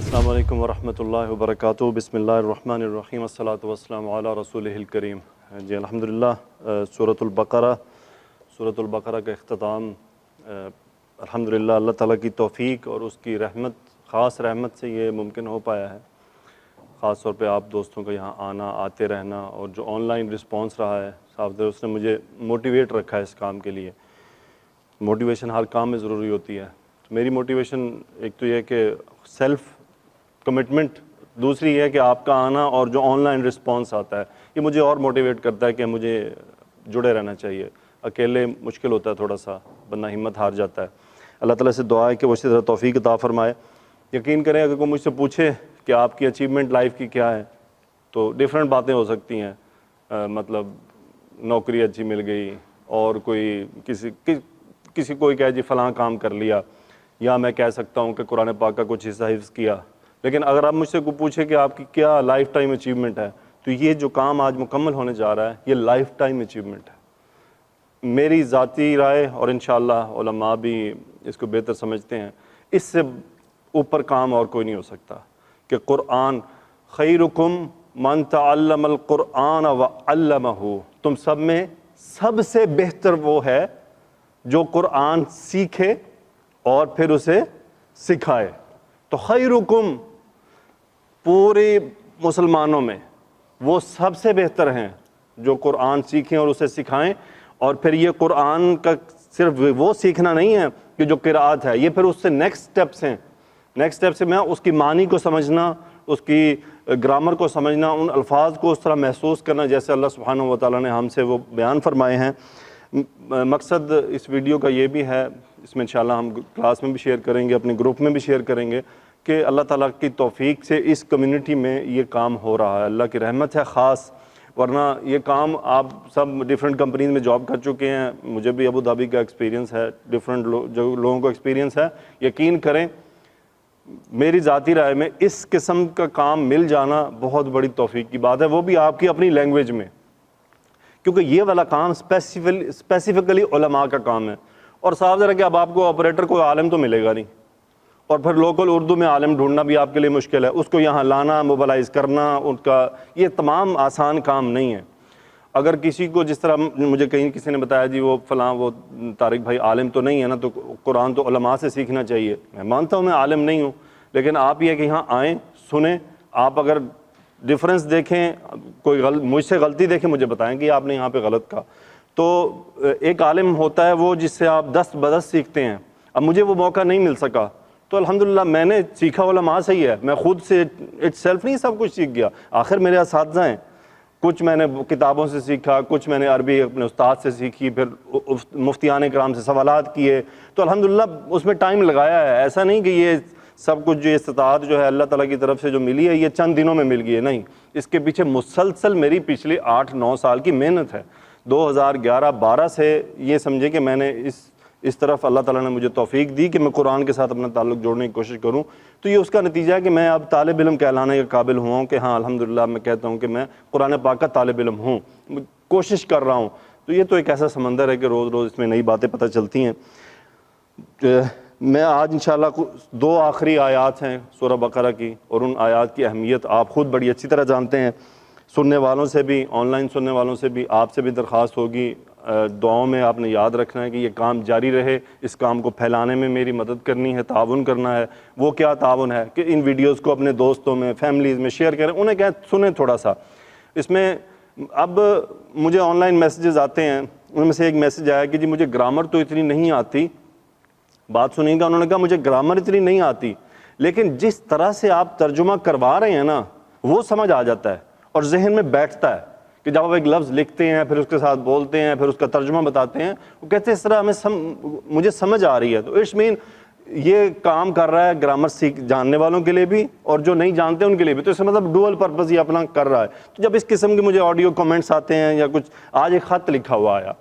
السلام علیکم ورحمۃ اللہ وبرکاتہ. بسم اللہ الرحمن الرحیم. الصلاۃ والسلام علی رسولہ الکریم. جی الحمدللہ سورۃ البقرہ کا اختتام الحمدللہ اللہ تعالیٰ کی توفیق اور اس کی رحمت، خاص رحمت سے یہ ممکن ہو پایا ہے. خاص طور پہ آپ دوستوں کا یہاں آنا، آتے رہنا، اور جو آن لائن رسپانس رہا ہے صاحب، اس نے مجھے موٹیویٹ رکھا ہے اس کام کے لیے. موٹیویشن ہر کام میں ضروری ہوتی ہے. میری موٹیویشن ایک تو یہ کہ سیلف کمٹمنٹ، دوسری یہ ہے کہ آپ کا آنا اور جو آن لائن رسپانس آتا ہے یہ مجھے اور موٹیویٹ کرتا ہے کہ مجھے جڑے رہنا چاہیے. اکیلے مشکل ہوتا ہے تھوڑا سا، بندہ ہمت ہار جاتا ہے. اللہ تعالیٰ سے دعا ہے کہ وہ اسی طرح توفیق عطا فرمائے. یقین کریں اگر کوئی مجھ سے پوچھے کہ آپ کی اچیومنٹ لائف کی کیا ہے تو ڈیفرنٹ باتیں ہو سکتی ہیں. مطلب نوکری اچھی مل گئی، اور کوئی کسی کوئی کہے جی فلاں کام کر لیا، یا میں کہہ سکتا ہوں کہ قرآن پاک کا کچھ حصہ حفظ کیا. لیکن اگر آپ مجھ سے کوئی پوچھے کہ آپ کی کیا لائف ٹائم اچیومنٹ ہے، تو یہ جو کام آج مکمل ہونے جا رہا ہے یہ لائف ٹائم اچیومنٹ ہے. میری ذاتی رائے، اور انشاءاللہ علماء بھی اس کو بہتر سمجھتے ہیں، اس سے اوپر کام اور کوئی نہیں ہو سکتا کہ قرآن خیرکم من تعلم القرآن وعلمہ، تم سب میں سب سے بہتر وہ ہے جو قرآن سیکھے اور پھر اسے سکھائے. تو خیرکم پورے مسلمانوں میں وہ سب سے بہتر ہیں جو قرآن سیکھیں اور اسے سکھائیں. اور پھر یہ قرآن کا صرف وہ سیکھنا نہیں ہے کہ جو قرآت ہے، یہ پھر اس سے نیکسٹ سٹیپس ہیں. نیکسٹ سٹیپ سے میں اس کی معنی کو سمجھنا، اس کی گرامر کو سمجھنا، ان الفاظ کو اس طرح محسوس کرنا جیسے اللہ سبحانہ و تعالیٰ نے ہم سے وہ بیان فرمائے ہیں. مقصد اس ویڈیو کا یہ بھی ہے، اس میں انشاءاللہ ہم کلاس میں بھی شیئر کریں گے، اپنے گروپ میں بھی شیئر کریں گے، کہ اللہ تعالیٰ کی توفیق سے اس کمیونٹی میں یہ کام ہو رہا ہے. اللہ کی رحمت ہے خاص، ورنہ یہ کام آپ سب ڈیفرنٹ کمپنیز میں جاب کر چکے ہیں. مجھے بھی ابو دھابی کا ایکسپیرینس ہے، ڈیفرنٹ جو لوگوں کو ایکسپیرینس ہے. یقین کریں میری ذاتی رائے میں اس قسم کا کام مل جانا بہت بڑی توفیق کی بات ہے، وہ بھی آپ کی اپنی لینگویج میں، کیونکہ یہ والا کام اسپیسیفکلی علماء کا کام ہے. اور صاحب ذرا کہ اب آپ کو آپریٹر کو عالم تو ملے گا نہیں، اور پھر لوکل اردو میں عالم ڈھونڈنا بھی آپ کے لیے مشکل ہے. اس کو یہاں لانا، موبلائز کرنا، ان کا یہ تمام آسان کام نہیں ہے. اگر کسی کو جس طرح مجھے کہیں کسی نے بتایا جی وہ فلاں وہ طارق بھائی عالم تو نہیں ہے نا، تو قرآن تو علماء سے سیکھنا چاہیے. میں مانتا ہوں میں عالم نہیں ہوں، لیکن آپ یہ کہ یہاں آئیں، سنیں. آپ اگر ڈفرینس دیکھیں، کوئی مجھ سے غلطی دیکھیں، مجھے بتائیں کہ آپ نے یہاں پہ غلط کہا. تو ایک عالم ہوتا ہے وہ جس سے آپ دست بدست سیکھتے ہیں. اب مجھے وہ موقع نہیں مل سکا تو الحمدللہ میں نے سیکھا علماء سے ہی ہے. میں خود سے اٹ سیلف نہیں سب کچھ سیکھ گیا، آخر میرے اساتذہ ہیں. کچھ میں نے کتابوں سے سیکھا، کچھ میں نے عربی اپنے استاد سے سیکھی، پھر مفتیان کرام سے سوالات کیے. تو الحمدللہ اس میں ٹائم لگایا ہے. ایسا نہیں کہ یہ سب کچھ جو استطاعت جو ہے اللہ تعالیٰ کی طرف سے جو ملی ہے یہ چند دنوں میں مل گئی ہے، نہیں. اس کے پیچھے مسلسل میری پچھلی 8-9 سال کی محنت ہے. 2011-12 سے یہ سمجھے کہ میں نے اس طرف اللہ تعالیٰ نے مجھے توفیق دی کہ میں قرآن کے ساتھ اپنا تعلق جوڑنے کی کوشش کروں. تو یہ اس کا نتیجہ ہے کہ میں اب طالب علم کہلانے کے قابل ہوا ہوں کہ ہاں الحمدللہ میں کہتا ہوں کہ میں قرآن پاک کا طالب علم ہوں، کوشش کر رہا ہوں. تو یہ تو ایک ایسا سمندر ہے کہ روز روز اس میں نئی باتیں پتہ چلتی ہیں. میں آج انشاءاللہ 2 آخری آیات ہیں سورہ بقرہ کی، اور ان آیات کی اہمیت آپ خود بڑی اچھی طرح جانتے ہیں. سننے والوں سے بھی، آن لائن سننے والوں سے بھی، آپ سے بھی درخواست ہوگی، دعاؤں میں آپ نے یاد رکھنا ہے کہ یہ کام جاری رہے. اس کام کو پھیلانے میں میری مدد کرنی ہے، تعاون کرنا ہے. وہ کیا تعاون ہے کہ ان ویڈیوز کو اپنے دوستوں میں، فیملیز میں شیئر کریں، انہیں کہیں سنیں تھوڑا سا. اس میں اب مجھے آن لائن میسیجز آتے ہیں، ان میں سے ایک میسیج آیا کہ جی مجھے گرامر تو اتنی نہیں آتی. بات سنیں گا، انہوں نے کہا مجھے گرامر اتنی نہیں آتی، لیکن جس طرح سے آپ ترجمہ کروا رہے ہیں نا وہ سمجھ آ جاتا ہے اور ذہن میں بیٹھتا ہے. کہ جب آپ ایک لفظ لکھتے ہیں، پھر اس کے ساتھ بولتے ہیں، پھر اس کا ترجمہ بتاتے ہیں، وہ کہتے ہیں اس طرح مجھے سمجھ آ رہی ہے. تو اٹس مین یہ کام کر رہا ہے گرامر جاننے والوں کے لیے بھی اور جو نہیں جانتے ان کے لیے بھی. تو اس کا مطلب ڈوئل پرپز یہ اپنا کر رہا ہے. تو جب اس قسم کے مجھے آڈیو کمنٹس آتے ہیں یا کچھ، آج ایک خط لکھا ہوا آیا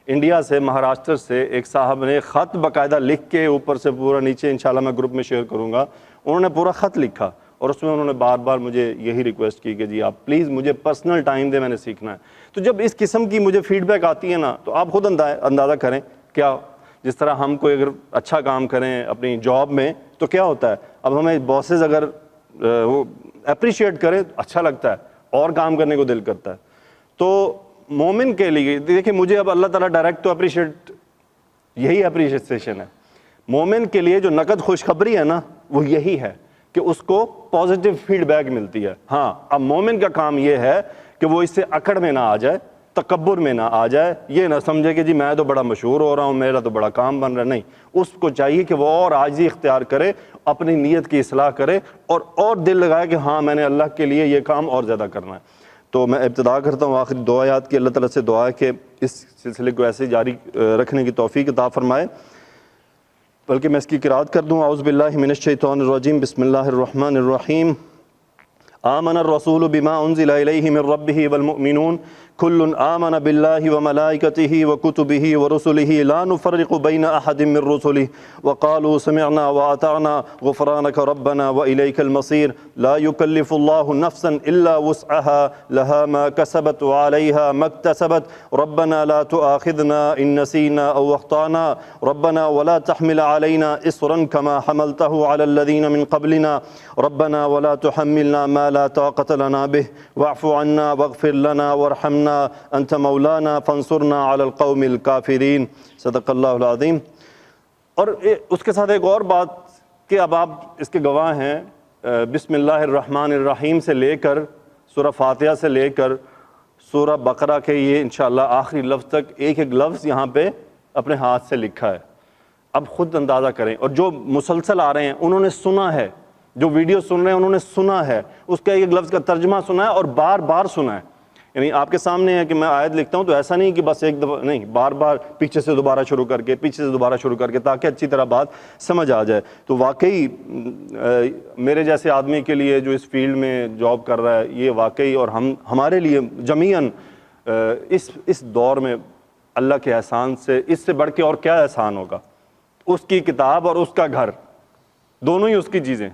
انڈیا سے، مہاراشٹر سے ایک صاحب نے خط باقاعدہ لکھ کے اوپر سے پورا نیچے انشاءاللہ میں گروپ میں شیئر کروں گا، انہوں نے پورا خط لکھا اور اس میں انہوں نے بار بار مجھے یہی ریکویسٹ کی کہ جی آپ پلیز مجھے پرسنل ٹائم دیں، میں نے سیکھنا ہے. تو جب اس قسم کی مجھے فیڈ بیک آتی ہے نا تو آپ خود اندازہ کریں کیا، جس طرح ہم کوئی اگر اچھا کام کریں اپنی جاب میں تو کیا ہوتا ہے. اب ہمیں باسز اگر وہ اپریشیٹ کرے اچھا لگتا ہے اور کام کرنے کو دل کرتا ہے. تو مومن کے لیے دیکھیں, مجھے اب اللہ تعالیٰ ڈائریکٹ تو اپریشیٹ, یہی اپریشیشن ہے. مومن کے لیے جو نقد خوشخبری ہے نا وہ یہی ہے کہ اس کو پازیٹیو فیڈ بیک ملتی ہے. ہاں, اب مومن کا کام یہ ہے کہ وہ اس سے اکڑ میں نہ آ جائے, تکبر میں نہ آ جائے, یہ نہ سمجھے کہ جی میں تو بڑا مشہور ہو رہا ہوں, میرا تو بڑا کام بن رہا ہے. نہیں, اس کو چاہیے کہ وہ اور عاجزی اختیار کرے, اپنی نیت کی اصلاح کرے اور دل لگائے کہ ہاں میں نے اللہ کے لیے یہ کام اور زیادہ کرنا ہے. تو میں ابتدا کرتا ہوں آخری 2 آیات کی. اللہ تعالیٰ سے دعا ہے کہ اس سلسلے کو ایسے جاری رکھنے کی توفیق عطا فرمائے. بلکہ میں اس کی قرات کر دوں. اعوذ باللہ من الشیطان الرجیم, بسم اللہ الرحمن الرحیم. آمن الرسول بما انزل الیہ من ربہ والمؤمنون کل آمن باللہ وملائکتہ وکتبہ ورسلہ لا نفرق بین احد من رسلہ وقالوا سمعنا واطعنا غفرانک ربنا والیک المصیر لا یکلف اللہ نفسا الا وسعها لها ما كسبت وعليها ما اكتسبت ربنا لا تؤاخذنا ان نسينا او اخطانا ربنا ولا تحمل علينا اصرا كما حملته على الذين من قبلنا ربنا ولا تحملنا ما لا طاقة لنا به واعف عنا واغفر لنا وارحمنا انت مولانا فانصرنا على القوم الكافرين. صدق اللہ العظیم. اور اس کے ساتھ ایک اور بات کہ اب آپ اس کے گواہ ہیں, بسم اللہ الرحمن الرحیم سے لے کر سورہ فاتحہ سے لے کر سورہ بقرہ کے یہ انشاءاللہ آخری لفظ تک ایک ایک لفظ یہاں پہ اپنے ہاتھ سے لکھا ہے. اب خود اندازہ کریں, اور جو مسلسل آ رہے ہیں انہوں نے سنا ہے, جو ویڈیو سن رہے ہیں انہوں نے سنا ہے, اس کا ایک لفظ کا ترجمہ سنا ہے اور بار بار سنا ہے. یعنی آپ کے سامنے ہے کہ میں آیت لکھتا ہوں تو ایسا نہیں کہ بس ایک دفعہ نہیں, بار بار پیچھے سے دوبارہ شروع کر کے پیچھے سے دوبارہ شروع کر کے تاکہ اچھی طرح بات سمجھ آ جائے. تو واقعی میرے جیسے آدمی کے لیے جو اس فیلڈ میں جاب کر رہا ہے, یہ واقعی اور ہمارے لیے جمیعاً اس دور میں اللہ کے احسان سے اس سے بڑھ کے اور کیا احسان ہوگا. اس کی کتاب اور اس کا گھر دونوں ہی اس کی چیزیں,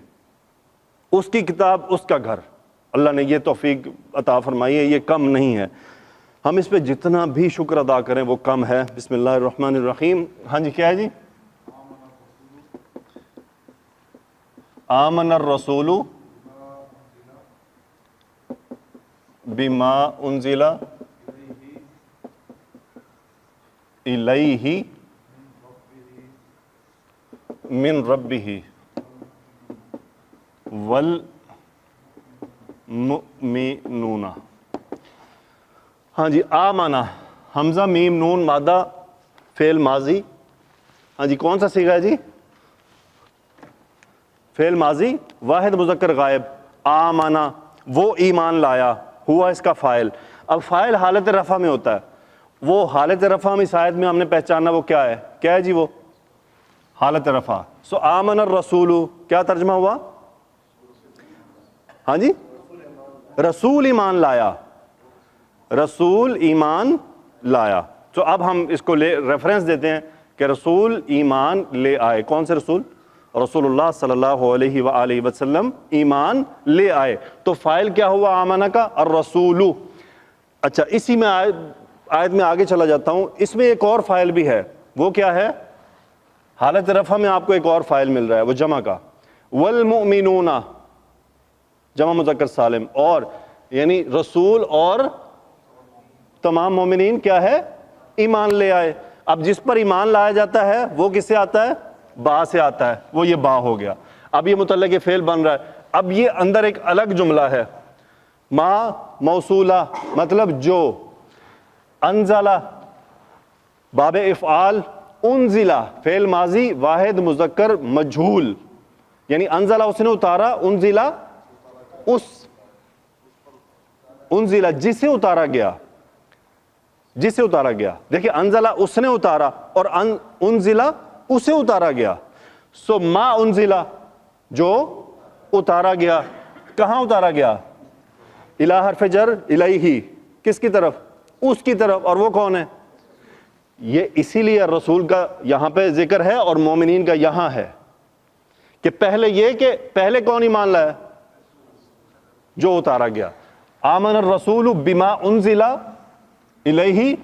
اس کی کتاب اس کا گھر, اللہ نے یہ توفیق عطا فرمائی ہے, یہ کم نہیں ہے. ہم اس پہ جتنا بھی شکر ادا کریں وہ کم ہے. بسم اللہ الرحمن الرحیم. ہاں جی, کیا ہے جی؟ آمن الرسول بما انزل الیہ من ربہ والمؤمنون. ہاں جی, آمنا حمزہ میم نون مادہ فعل ماضی. ہاں جی, کون سا صیغہ ہے جی؟ فعل ماضی واحد مذکر غائب. آمنا وہ ایمان لایا, ہوا اس کا فاعل. اب فاعل حالت رفع میں ہوتا ہے, وہ حالت رفع میں اس آیت میں ہم نے پہچانا وہ کیا ہے جی؟ وہ حالت رفع. سو آمن الرسول کیا ترجمہ ہوا؟ ہاں جی, رسول ایمان لایا, رسول ایمان لایا. تو اب ہم اس کو ریفرنس دیتے ہیں کہ رسول ایمان لے آئے. کون سے رسول؟ رسول اللہ صلی اللہ علیہ وآلہ وسلم ایمان لے آئے. تو فاعل کیا ہوا آمنہ کا؟ الرسول. اچھا, اسی میں آیت میں آگے چلا جاتا ہوں. اس میں ایک اور فاعل بھی ہے, وہ کیا ہے؟ حالت رفع میں آپ کو ایک اور فاعل مل رہا ہے, وہ جمع کا. والمؤمنون جمع مذکر سالم, اور یعنی رسول اور تمام مومنین کیا ہے؟ ایمان لے آئے. اب جس پر ایمان لایا جاتا ہے وہ کس سے آتا ہے؟ با سے آتا ہے, وہ یہ با ہو گیا. اب یہ متعلق فعل بن رہا ہے. اب یہ اندر ایک الگ جملہ ہے, ما موصولہ مطلب جو, انزلہ باب افعال, انزلہ فعل ماضی واحد مذکر مجہول, یعنی انزلہ اس نے اتارا, انزلہ انزلہ جسے اتارا گیا, جسے اتارا گیا. دیکھیں, انزلہ اس نے اتارا اور انزلہ اسے اتارا گیا. سو ما انزلہ جو اتارا گیا, کہاں اتارا گیا؟ الہ حرف جر, الیہ کس کی طرف؟ اس کی طرف. اور وہ کون ہے؟ یہ اسی لیے رسول کا یہاں پہ ذکر ہے اور مومنین کا یہاں ہے کہ پہلے یہ کہ پہلے کون ایمان لایا؟ جو اتارا گیا. آمن الرسول بما انزل الیہ,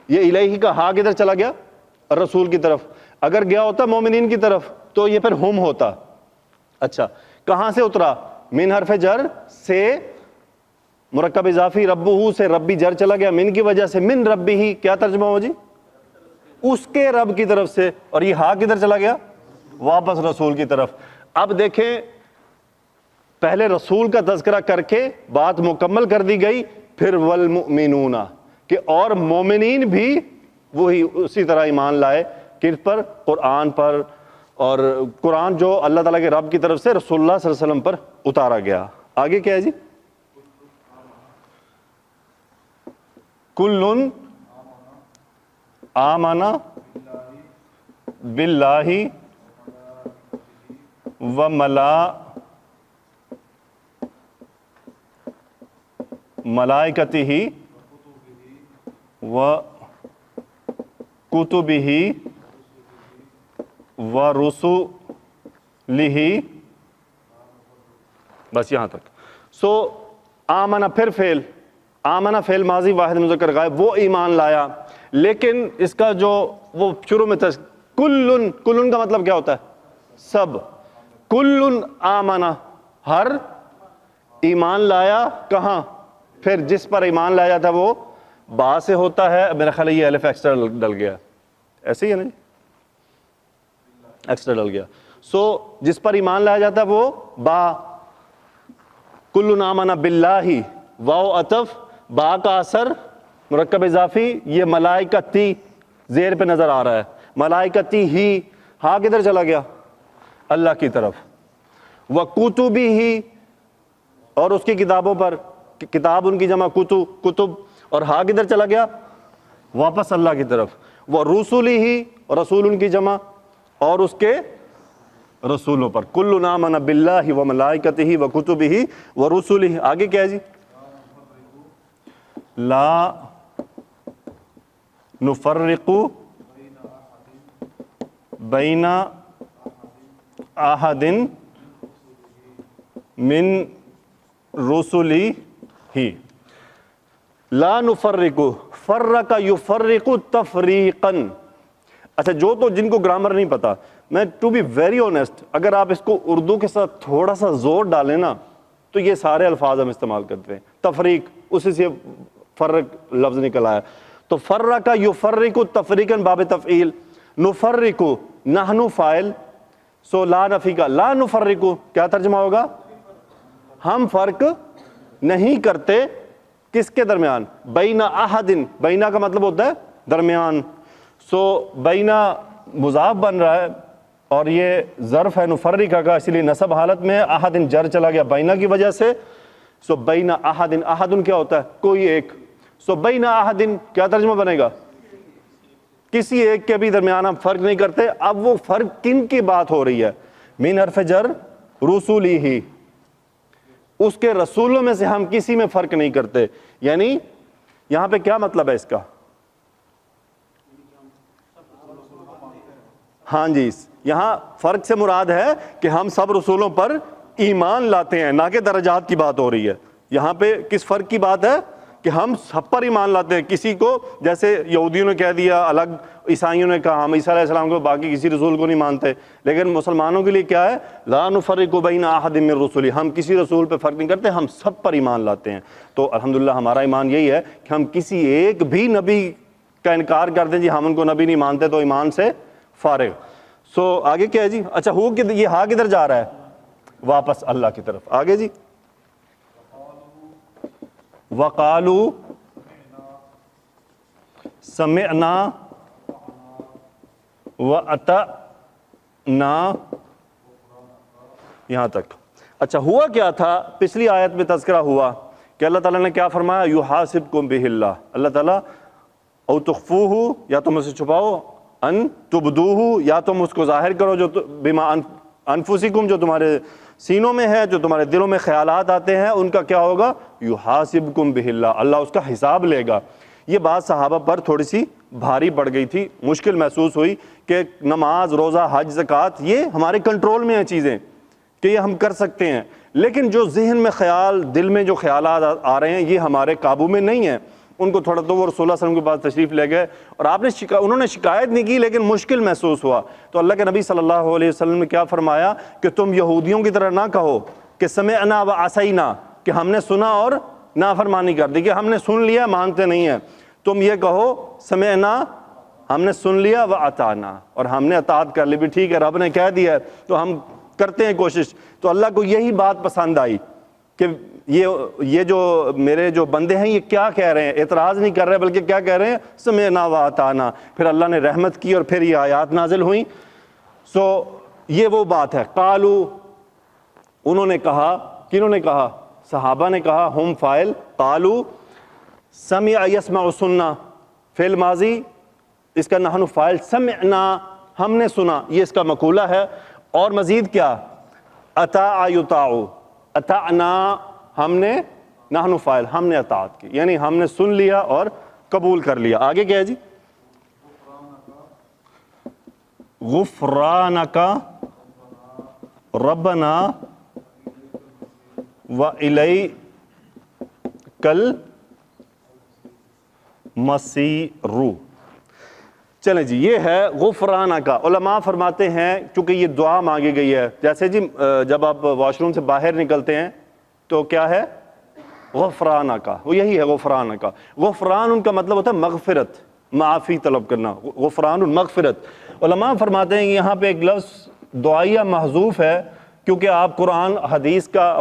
یہ الیہ کا ہا کدھر چلا گیا؟ الرسول کی طرف. اگر گیا ہوتا مومنین کی طرف تو یہ پھر ہم ہوتا. اچھا, کہاں سے اترا؟ من حرف جر سے مرکب اضافی ربہ سے ربی جر چلا گیا من کی وجہ سے، من ربی ہی کیا ترجمہ ہو جی؟ اس کے رب کی طرف سے، اور یہ ہا کدھر چلا گیا؟ واپس رسول کی طرف۔ اب دیکھیں پہلے رسول کا تذکرہ کر کے بات مکمل کر دی گئی، پھر والمؤمنون کہ اور مومنین بھی وہی اسی طرح ایمان لائے، کس پر؟ قرآن پر، اور قرآن جو اللہ تعالیٰ کے رب کی طرف سے رسول اللہ صلی اللہ علیہ وسلم پر اتارا گیا۔ آگے کیا ہے جی؟ کل آمن باللہ و ملائکتہ و کتبہ و رسلہ، بس یہاں تک۔ سو آمنہ پھر فعل، آمنہ فعل ماضی واحد مذکر غائب، وہ ایمان لایا، لیکن اس کا جو وہ شروع میں تھا کلن، کلن کا مطلب کیا ہوتا ہے؟ سب، کلن آمنہ ہر ایمان لایا، کہاں؟ پھر جس پر ایمان لایا تھا وہ با سے ہوتا ہے، میرا خیال ہے یہ الف ایکسٹرا ڈل گیا، ایسے ہی ہے نا جی، ایکسٹرا ڈل گیا۔ سو جس پر ایمان لایا جاتا ہے وہ با، کل آمن باللہ، واو عطف، با کا اثر مرکب اضافی، یہ ملائکتی زیر پہ نظر آ رہا ہے، ملائکتی ہی، ہاں کدھر چلا گیا؟ اللہ کی طرف، وکتبہ ہی، اور اس کی کتابوں پر، کتاب ان کی جمع کتب، کتب، اور ہاں کدھر چلا گیا؟ واپس اللہ کی طرف، ورسلہ، اور رسول ان کی جمع، اور اس کے رسولوں پر، کل آمن باللہ وملائکتہ وکتبہ ورسلہ۔ آگے کیا ہے جی؟ لا نفرق بین احد من رسلہ، لا نفرق، فرق یفرق تفریقا۔ اچھا جو تو جن کو گرامر نہیں پتا، میں ٹو بی ویری آنیسٹ، اگر آپ اس کو اردو کے ساتھ تھوڑا سا زور ڈالیں نا تو یہ سارے الفاظ ہم استعمال کرتے ہیں۔ تفریق اسی سے فرق لفظ نکل آیا، تو فرق یفرق تفریقا باب تفعیل، نفرق نحن فاعل، سو لا نفی کا لا نفرق کیا ترجمہ ہوگا؟ ہم فرق نہیں کرتے، کس کے درمیان؟ بین احد، بینا کا مطلب ہوتا ہے درمیان، سو بینا مضاف بن رہا ہے اور یہ ظرف ہے نفرقہ کا، اسی لیے نصب حالت میں احد جر چلا گیا بینا کی وجہ سے، سو بین احد، احد کیا ہوتا ہے؟ کوئی ایک، سو بین احد کیا ترجمہ بنے گا؟ کسی ایک کے بھی درمیان ہم فرق نہیں کرتے۔ اب وہ فرق کن کی بات ہو رہی ہے؟ من حرف جر رسولہ، اس کے رسولوں میں سے ہم کسی میں فرق نہیں کرتے، یعنی یہاں پہ کیا مطلب ہے اس کا؟ ہاں جی، یہاں فرق سے مراد ہے کہ ہم سب رسولوں پر ایمان لاتے ہیں، نہ کہ درجات کی بات ہو رہی ہے۔ یہاں پہ کس فرق کی بات ہے؟ کہ ہم سب پر ایمان لاتے ہیں، کسی کو جیسے یہودیوں نے کہہ دیا الگ، عیسائیوں نے کہا ہم عیسیٰ علیہ السلام کو، باقی کسی رسول کو نہیں مانتے، لیکن مسلمانوں کے لیے کیا ہے؟ لا نفرق بین احد من رسلہ، ہم کسی رسول پہ فرق نہیں کرتے، ہم سب پر ایمان لاتے ہیں۔ تو الحمدللہ ہمارا ایمان یہی ہے کہ ہم کسی ایک بھی نبی کا انکار کر دیں جی ہم ان کو نبی نہیں مانتے تو ایمان سے فارغ۔ سو آگے کیا ہے جی؟ اچھا ہو یہ ہاں کدھر جا رہا ہے؟ واپس اللہ کی طرف۔ آگے جی، وقالوا سمعنا وأطعنا، یہاں تک۔ اچھا ہوا کیا تھا؟ پچھلی آیت میں تذکرہ ہوا کہ اللہ تعالیٰ نے کیا فرمایا؟ یحاسبکم بہ اللہ، اللہ تعالیٰ او تخفوہ، یا تم اسے چھپاؤ، ان تبدوہ، یا تم اس کو ظاہر کرو، جو بما انفسکم، جو تمہارے سینوں میں ہے، جو تمہارے دلوں میں خیالات آتے ہیں، ان کا کیا ہوگا؟ یحاسبکم بہ اللہ، اللہ اس کا حساب لے گا۔ یہ بات صحابہ پر تھوڑی سی بھاری پڑ گئی تھی، مشکل محسوس ہوئی کہ نماز، روزہ، حج، زکوٰۃ یہ ہمارے کنٹرول میں ہیں چیزیں کہ یہ ہم کر سکتے ہیں، لیکن جو ذہن میں خیال، دل میں جو خیالات آ رہے ہیں یہ ہمارے قابو میں نہیں ہیں۔ ان کو تھوڑا تو وہ رسول اللہ صلی اللہ علیہ وسلم کے پاس تشریف لے گئے اور آپ نے انہوں نے شکایت نہیں کی لیکن مشکل محسوس ہوا، تو اللہ کے نبی صلی اللہ علیہ وسلم نے کیا فرمایا کہ تم یہودیوں کی طرح نہ کہو کہ سمعنا و عصینا، کہ ہم نے سنا اور نافرمانی کر دی، کہ ہم نے سن لیا مانتے نہیں ہیں. تم یہ کہو سمعنا، ہم نے سن لیا، و اطعنا، اور ہم نے اطاعت کر لی. بھی ٹھیک ہے، رب نے کہہ دیا ہے تو ہم کرتے ہیں کوشش. تو اللہ کو یہی بات پسند آئی کہ یہ جو میرے جو بندے ہیں یہ کیا کہہ رہے ہیں، اعتراض نہیں کر رہے بلکہ کیا کہہ رہے ہیں، سمعنا و اطعنا. پھر اللہ نے رحمت کی اور پھر یہ آیات نازل ہوئیں. سو یہ وہ بات ہے. قالو، انہوں نے کہا، کنہوں نے کہا؟ صحابہ نے کہا. ہم فاعل، قالو سمع یسمع سننا، فعل ماضی، اس کا نحن فاعل، سمعنا ہم نے سنا، یہ اس کا مقولہ ہے. اور مزید کیا؟ اطاع یطاع، اطعنا ہم نے، نحن فاعل ہم نے اطاعت کی، یعنی ہم نے سن لیا اور قبول کر لیا. آگے کیا ہے جی؟ غفرانک ربنا وإلیک المصیر. چلیں جی، یہ ہے غفرانک. علماء فرماتے ہیں چونکہ یہ دعا مانگی گئی ہے، جیسے جی جب آپ واش روم سے باہر نکلتے ہیں تو کیا ہے؟ غفرانک، وہ یہی ہے غفرانک. غفران ان کا مطلب ہوتا ہے مغفرت، معافی طلب کرنا، غفران المغفرت. علماء فرماتے ہیں یہاں پہ ایک لفظ دعائیہ محذوف ہے کیونکہ آپ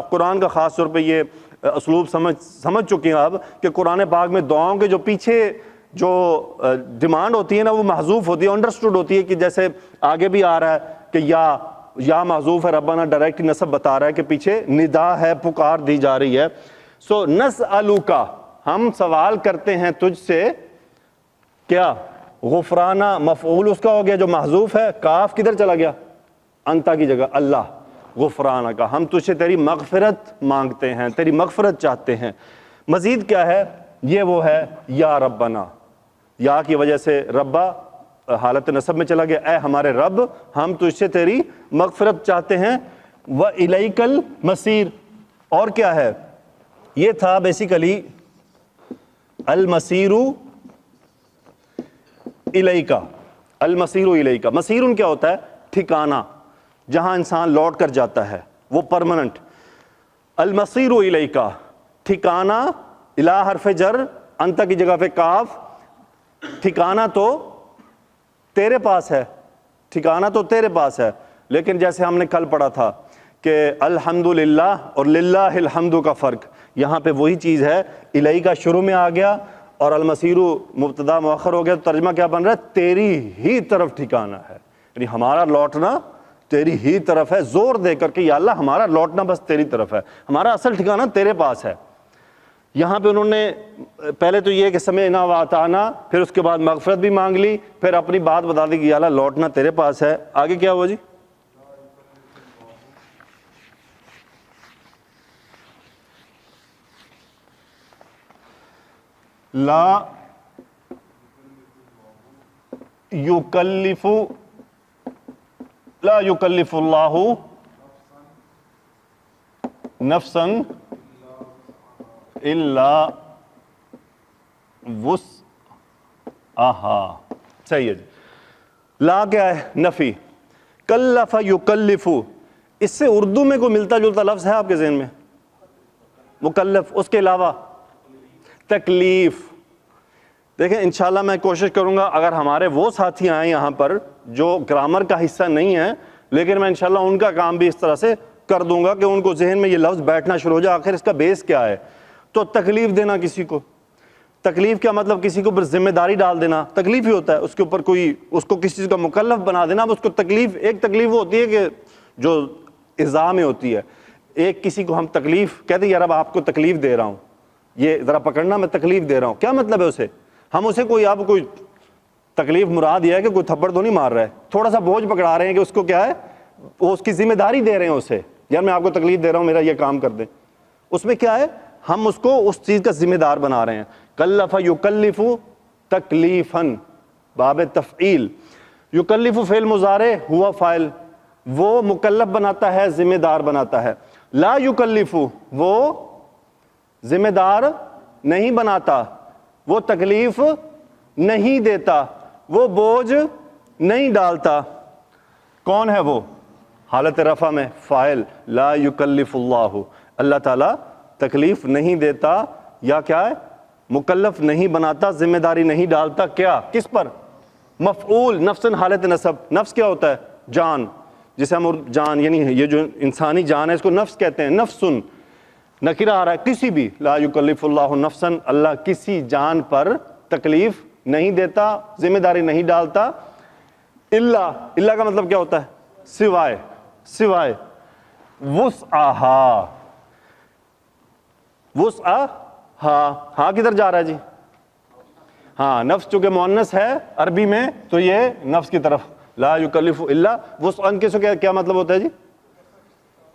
قرآن کا خاص طور پہ یہ اسلوب سمجھ چکے ہیں آپ کہ قرآن پاک میں دعاؤں کے جو پیچھے جو ڈیمانڈ ہوتی ہے نا وہ محذوف ہوتی ہے، انڈرسٹوڈ ہوتی ہے، کہ جیسے آگے بھی آ رہا ہے کہ یا محذوف ہے، ربنا ڈائریکٹ نصب بتا رہا ہے کہ پیچھے ندا ہے، پکار دی جا رہی ہے. سو نسألک، ہم سوال کرتے ہیں تجھ سے، کیا؟ غفرانہ مفعول اس کا ہو گیا جو محذوف ہے، کاف کدھر چلا گیا؟ انتا کی جگہ اللہ. غفرانک، ہم تجھ سے تیری مغفرت مانگتے ہیں، تیری مغفرت چاہتے ہیں. مزید کیا ہے؟ یہ وہ ہے یا ربنا، یا کی وجہ سے ربا حالت نصب میں چلا گیا، اے ہمارے رب ہم تجھ سے تیری مغفرت چاہتے ہیں. وإلیک المصیر. اور کیا ہے؟ یہ تھا بیسیکلی المصیر الیک، المصیر الیک. مصیرن کیا ہوتا ہے؟ ٹھکانہ، جہاں انسان لوٹ کر جاتا ہے، وہ پرماننٹ. المصیر الیک، ٹھکانہ، الی حرف جر، انت کی جگہ پہ کاف. ٹھکانہ تو تیرے پاس ہے، ٹھکانہ تو تیرے پاس ہے. لیکن جیسے ہم نے کل پڑھا تھا کہ الحمدللہ اور للہ الحمد کا فرق، یہاں پہ وہی چیز ہے. الیک شروع میں آ گیا اور المصیر مبتدا مؤخر ہو گیا، تو ترجمہ کیا بن رہا ہے؟ تیری ہی طرف ٹھکانہ ہے، یعنی ہمارا لوٹنا تیری ہی طرف ہے. زور دے کر کہ یا اللہ ہمارا لوٹنا بس تیری طرف ہے، ہمارا اصل ٹھکانہ تیرے پاس ہے. یہاں پہ انہوں نے پہلے تو یہ کہ سمعنا و اطعنا، پھر اس کے بعد مغفرت بھی مانگ لی، پھر اپنی بات بتا دی کہ یا اللہ لوٹنا تیرے پاس ہے. آگے کیا ہوا جی؟ لا یکلف اللہ نفسا الا وسعہا. صحیح ہے جی. لا کیا ہے؟ نفی. کلف یکلف، اس سے اردو میں کوئی ملتا جلتا لفظ ہے آپ کے ذہن میں؟ مکلف. اس کے علاوہ تکلیف. دیکھیں انشاءاللہ میں کوشش کروں گا اگر ہمارے وہ ساتھی آئیں یہاں پر جو گرامر کا حصہ نہیں ہے، لیکن میں انشاءاللہ ان کا کام بھی اس طرح سے کر دوں گا کہ ان کو ذہن میں یہ لفظ بیٹھنا شروع ہو جائے آخر اس کا بیس کیا ہے. تو تکلیف دینا کسی کو، تکلیف کیا مطلب؟ کسی کے اوپر ذمہ داری ڈال دینا تکلیف ہی ہوتا ہے. اس کے اوپر کوئی، اس کو کسی چیز کا مکلف بنا دینا. اب اس کو تکلیف، ایک تکلیف وہ ہوتی ہے کہ جو اعضاء میں ہوتی ہے، ایک کسی کو ہم تکلیف کہتے ہیں، یار اب آپ کو تکلیف دے رہا ہوں، یہ ذرا پکڑنا، میں تکلیف دے رہا ہوں. کیا مطلب ہے اسے؟ ہم اسے کوئی، آپ کوئی تکلیف مراد یہ ہے کہ کوئی تھپڑ تو نہیں مار رہا ہے، تھوڑا سا بوجھ پکڑا رہے ہیں کہ اس کو کیا ہے، وہ اس کی ذمہ داری دے رہے ہیں اسے، یار میں آپ کو تکلیف دے رہا ہوں، میرا یہ کام کر دیں. اس میں کیا ہے؟ ہم اس کو اس چیز کا ذمہ دار بنا رہے ہیں. کلف یکلف تکلیفا، باب تفعیل. یکلف فعل مضارع، ہوا فاعل، وہ مکلف بناتا ہے، ذمہ دار بناتا ہے. لا یکلف، وہ ذمہ دار نہیں بناتا، وہ تکلیف نہیں دیتا، وہ بوجھ نہیں ڈالتا. کون ہے وہ؟ حالت رفع میں فاعل لا یکلف اللہ، اللہ تعالیٰ تکلیف نہیں دیتا یا کیا ہے مکلف نہیں بناتا، ذمہ داری نہیں ڈالتا، کیا کس پر؟ مفعول نفسن حالت نصب، نفس کیا ہوتا ہے؟ جان، جسے ہم جان یعنی یہ جو انسانی جان ہے اس کو نفس کہتے ہیں، نفسن نکرہ آ رہا ہے، کسی بھی، لا یکلف اللہ نفسن، اللہ کسی جان پر تکلیف نہیں دیتا، ذمہ داری نہیں ڈالتا، اللہ کا مطلب کیا ہوتا ہے؟ سوائے وسعہا، ہاں کدھر جا رہا ہے جی؟ ہاں نفس چونکہ مؤنث ہے عربی میں تو یہ نفس کی طرف، لا یکلف الا وسعن کے سے کیا مطلب ہوتا ہے جی؟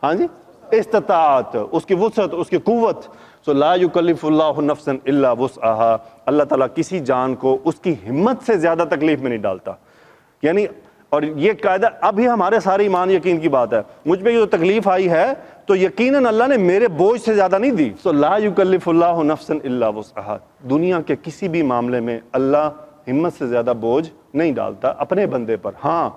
ہاں جی استطاعت، اس کی وسعت، اس کی قوت، سو لا یکلف اللہ نفسا الا وسعہا، اللہ تعالیٰ کسی جان کو اس کی ہمت سے زیادہ تکلیف میں نہیں ڈالتا، یعنی اور یہ قاعدہ اب ہی ہمارے سارے ایمان یقین کی بات ہے، مجھ پہ جو تکلیف آئی ہے تو یقیناً اللہ نے میرے بوجھ سے زیادہ نہیں دی، سو لا یکلف اللہ نفسا الا وسعہا، دنیا کے کسی بھی معاملے میں اللہ ہمت سے زیادہ بوجھ نہیں ڈالتا اپنے بندے پر، ہاں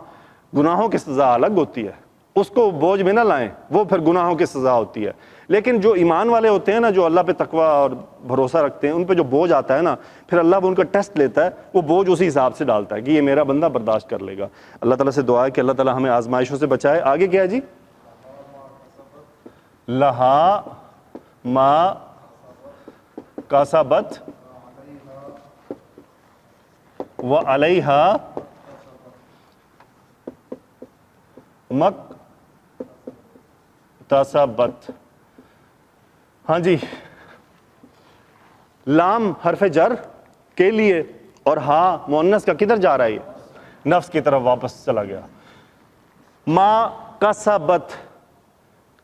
گناہوں کی سزا الگ ہوتی ہے، اس کو بوجھ میں نہ لائیں، وہ پھر گناہوں کی سزا ہوتی ہے، لیکن جو ایمان والے ہوتے ہیں نا، جو اللہ پہ تقوی اور بھروسہ رکھتے ہیں، ان پہ جو بوجھ آتا ہے نا پھر اللہ وہ ان کا ٹیسٹ لیتا ہے، وہ بوجھ اسی حساب سے ڈالتا ہے کہ یہ میرا بندہ برداشت کر لے گا۔ اللہ تعالیٰ سے دعا ہے کہ اللہ تعالیٰ ہمیں آزمائشوں سے بچائے۔ آگے کیا ہے جی؟ لہا ما کسبت وعلیہا مکتسبت۔ ہاں جی، لام حرف جر کے لیے اور ہاں مؤنث کا کدھر جا رہا ہے؟ یہ نفس کی طرف واپس چلا گیا۔ ما کسبت،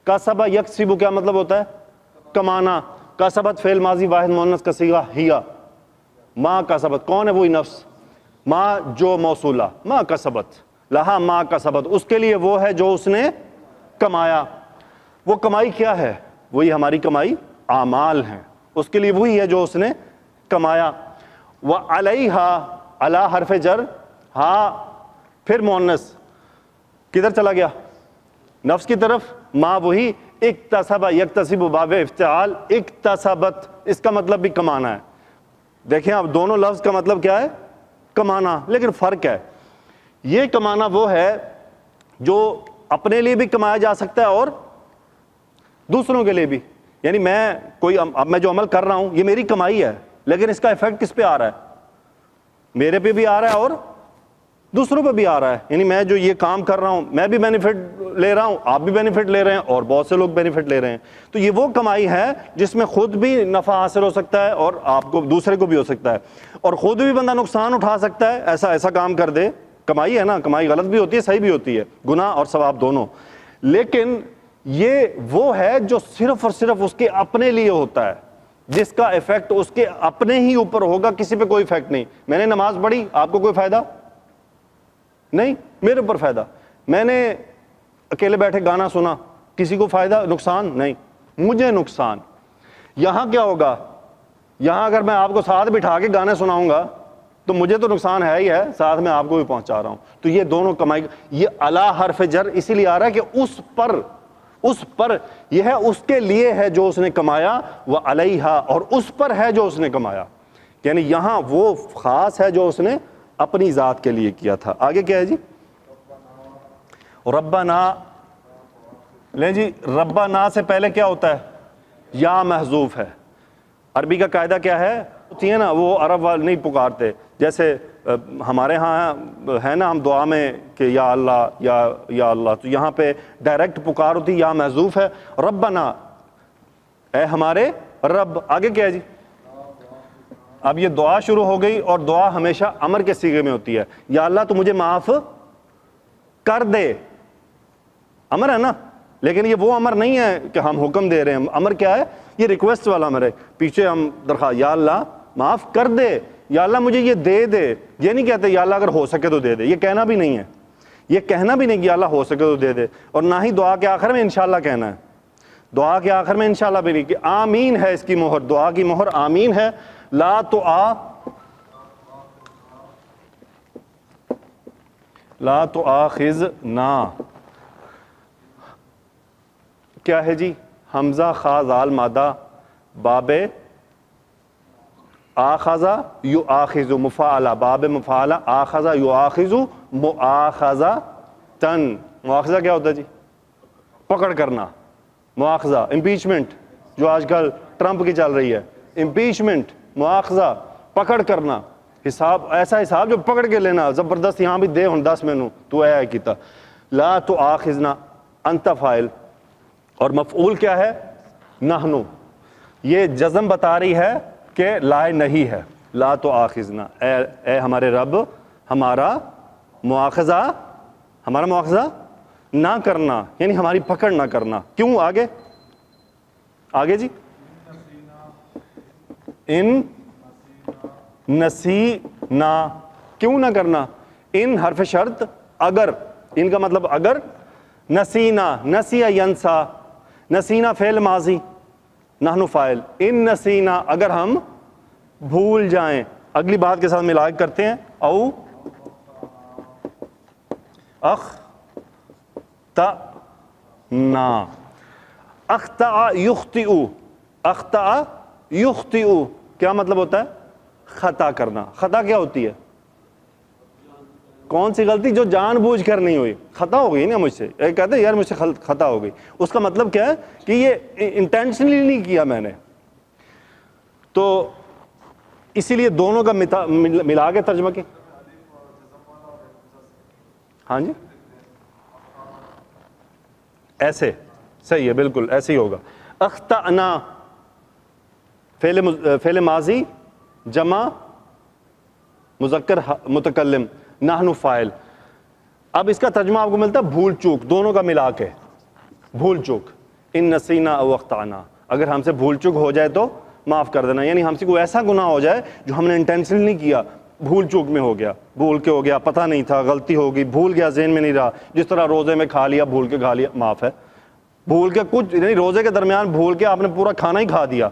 کسبہ یکسب کیا مطلب ہوتا ہے؟ کمانا، کسبت فعل ماضی واحد مؤنث کا صیغہ ہیا، ما کسبت کون ہے؟ وہی نفس، ما جو موصولہ، ما کسبت، لہا ما کسبت، اس کے لیے وہ ہے جو اس نے کمایا۔ وہ کمائی کیا ہے؟ وہی ہماری کمائی اعمال ہیں، اس کے لیے وہی ہے جو اس نے کمایا۔ وعلیہا، علی حرف جر، ہاں پھر مؤنث کدھر چلا گیا؟ نفس کی طرف، ما وہی، اکتسب یکتسب باب افتعال، اکتسبت اس کا مطلب بھی کمانا ہے۔ دیکھیں اب دونوں لفظ کا مطلب کیا ہے؟ کمانا، لیکن فرق ہے، یہ کمانا وہ ہے جو اپنے لیے بھی کمایا جا سکتا ہے اور دوسروں کے لیے بھی، یعنی میں کوئی اب میں جو عمل کر رہا ہوں یہ میری کمائی ہے، لیکن اس کا ایفیکٹ کس پہ آ رہا ہے؟ میرے پہ بھی آ رہا ہے اور دوسروں پہ بھی آ رہا ہے، یعنی میں جو یہ کام کر رہا ہوں میں بھی بینیفٹ لے رہا ہوں، آپ بھی بینیفٹ لے رہے ہیں اور بہت سے لوگ بینیفٹ لے رہے ہیں، تو یہ وہ کمائی ہے جس میں خود بھی نفع حاصل ہو سکتا ہے اور آپ کو دوسرے کو بھی ہو سکتا ہے، اور خود بھی بندہ نقصان اٹھا سکتا ہے، ایسا کام کر دے، کمائی ہے نا، کمائی غلط بھی ہوتی ہے صحیح بھی ہوتی ہے، گناہ اور ثواب دونوں، لیکن یہ وہ ہے جو صرف اور صرف اس کے اپنے لیے ہوتا ہے، جس کا ایفیکٹ اس کے اپنے ہی اوپر ہوگا، کسی پہ کوئی ایفیکٹ نہیں۔ میں نے نماز پڑھی، آپ کو کوئی فائدہ نہیں، میرے اوپر فائدہ، میں نے اکیلے بیٹھے گانا سنا، کسی کو فائدہ نقصان نہیں، مجھے نقصان۔ یہاں کیا ہوگا؟ یہاں اگر میں آپ کو ساتھ بٹھا کے گانے سناؤں گا تو مجھے تو نقصان ہے ہی ہے، ساتھ میں آپ کو بھی پہنچا رہا ہوں، تو یہ دونوں کمائی، یہ الا حرف جر اسی لیے آ رہا ہے کہ اس پر یہ ہے، اس کے لیے ہے جو اس نے کمایا، وہ علیہا، اور اس پر ہے جو اس نے کمایا، یعنی یہاں وہ خاص ہے جو اس نے اپنی ذات کے لیے کیا تھا۔ آگے کیا ہے جی؟ ربنا، لیں جی ربنا سے پہلے کیا ہوتا ہے؟ یا محذوف ہے۔ عربی کا قاعدہ کیا ہے؟ ہوتی ہے نا، وہ عرب والے نہیں پکارتے، جیسے ہمارے ہاں ہے نا، ہم دعا میں کہ یا اللہ یا اللہ، تو یہاں پہ ڈائریکٹ پکار ہوتی، یا محذوف ہے، ربنا اے ہمارے رب۔ آگے کیا ہے جی؟ اب یہ دعا شروع ہو گئی، اور دعا ہمیشہ امر کے صیغے میں ہوتی ہے، یا اللہ تو مجھے معاف کر دے، امر ہے نا، لیکن یہ وہ امر نہیں ہے کہ ہم حکم دے رہے ہیں، امر کیا ہے؟ یہ ریکویسٹ والا امر ہے، پیچھے ہم درخواست، یا اللہ معاف کر دے، یا اللہ مجھے یہ دے دے، یہ نہیں کہتے یا اللہ اگر ہو سکے تو دے دے، یہ کہنا بھی نہیں ہے، یہ کہنا بھی نہیں کہ یا اللہ ہو سکے تو دے دے، اور نہ ہی دعا کے آخر میں انشاءاللہ کہنا ہے، دعا کے آخر میں انشاءاللہ بھی نہیں، کہ آمین ہے اس کی مہر، دعا کی مہر آمین ہے، لا تؤاخذنا، کیا ہے جی؟ حمزہ خا زال مادہ باب آخذہ یؤاخذ مفاعلہ، باب مفاعلہ آخذہ یؤاخذ مؤاخذہ تن. مؤاخذہ کیا ہوتا ہے جی؟ پکڑ کرنا. مؤاخذہ امپیچمنٹ جو آج کل ٹرمپ کی چل رہی ہے، امپیچمنٹ مؤاخذہ پکڑ کرنا. حساب ایسا حساب جو پکڑ کے لینا زبردست، یہاں بھی دے ہن 10 مینوں تو اے کیتا. لا تؤاخذنا انت فاعل اور مفعول کیا ہے؟ نحنو. یہ جزم بتا رہی ہے کہ لائے نہیں ہے. لا تؤاخذنا، اے ہمارے رب ہمارا مؤاخذہ نہ کرنا، یعنی ہماری پکڑ نہ کرنا. کیوں؟ آگے جی. ان نسینا، کیوں نہ کرنا؟ ان حرف شرط، اگر، ان کا مطلب اگر. نسینا، نسیہ ینسا، نسینا فعل ماضی، نحن فاعل. ان نسینا، اگر ہم بھول جائیں. اگلی بات کے ساتھ ملا کے کرتے ہیں. او اخطأنا، اخطأ یخطئ، اخطأ یخطئ کیا مطلب ہوتا ہے؟ خطا کرنا. خطا کیا ہوتی ہے؟ کون سی غلطی جو جان بوجھ کر نہیں ہوئی؟ خطا ہو گئی نا مجھ سے. ایک کہتے ہیں یار مجھ سے خطا ہو گئی، اس کا مطلب کیا ہے کہ یہ انٹینشنلی نہیں کیا میں نے. تو اسی لیے دونوں کا ملا کے ترجمہ کی. ہاں جی ایسے صحیح ہے، بالکل ایسے ہی ہوگا. اخطأنا فعل ماضی جمع مذکر متکلم، نحن فاعل. اب اس کا ترجمہ آپ کو ملتا ہے بھول چوک، دونوں کا ملا کے. بھول چوک، ان نسینا او اخطأنا، اگر ہم سے بھول چوک ہو جائے تو معاف کر دینا. یعنی ہم سے کوئی ایسا گناہ ہو جائے جو ہم نے انٹینشنلی نہیں کیا، بھول چوک میں ہو گیا، بھول کے ہو گیا، پتہ نہیں تھا، غلطی ہو گئی، بھول گیا، ذہن میں نہیں رہا. جس طرح روزے میں کھا لیا، بھول کے کھا لیا، معاف ہے. بھول کے کچھ یعنی روزے کے درمیان بھول کے آپ نے پورا کھانا ہی کھا دیا،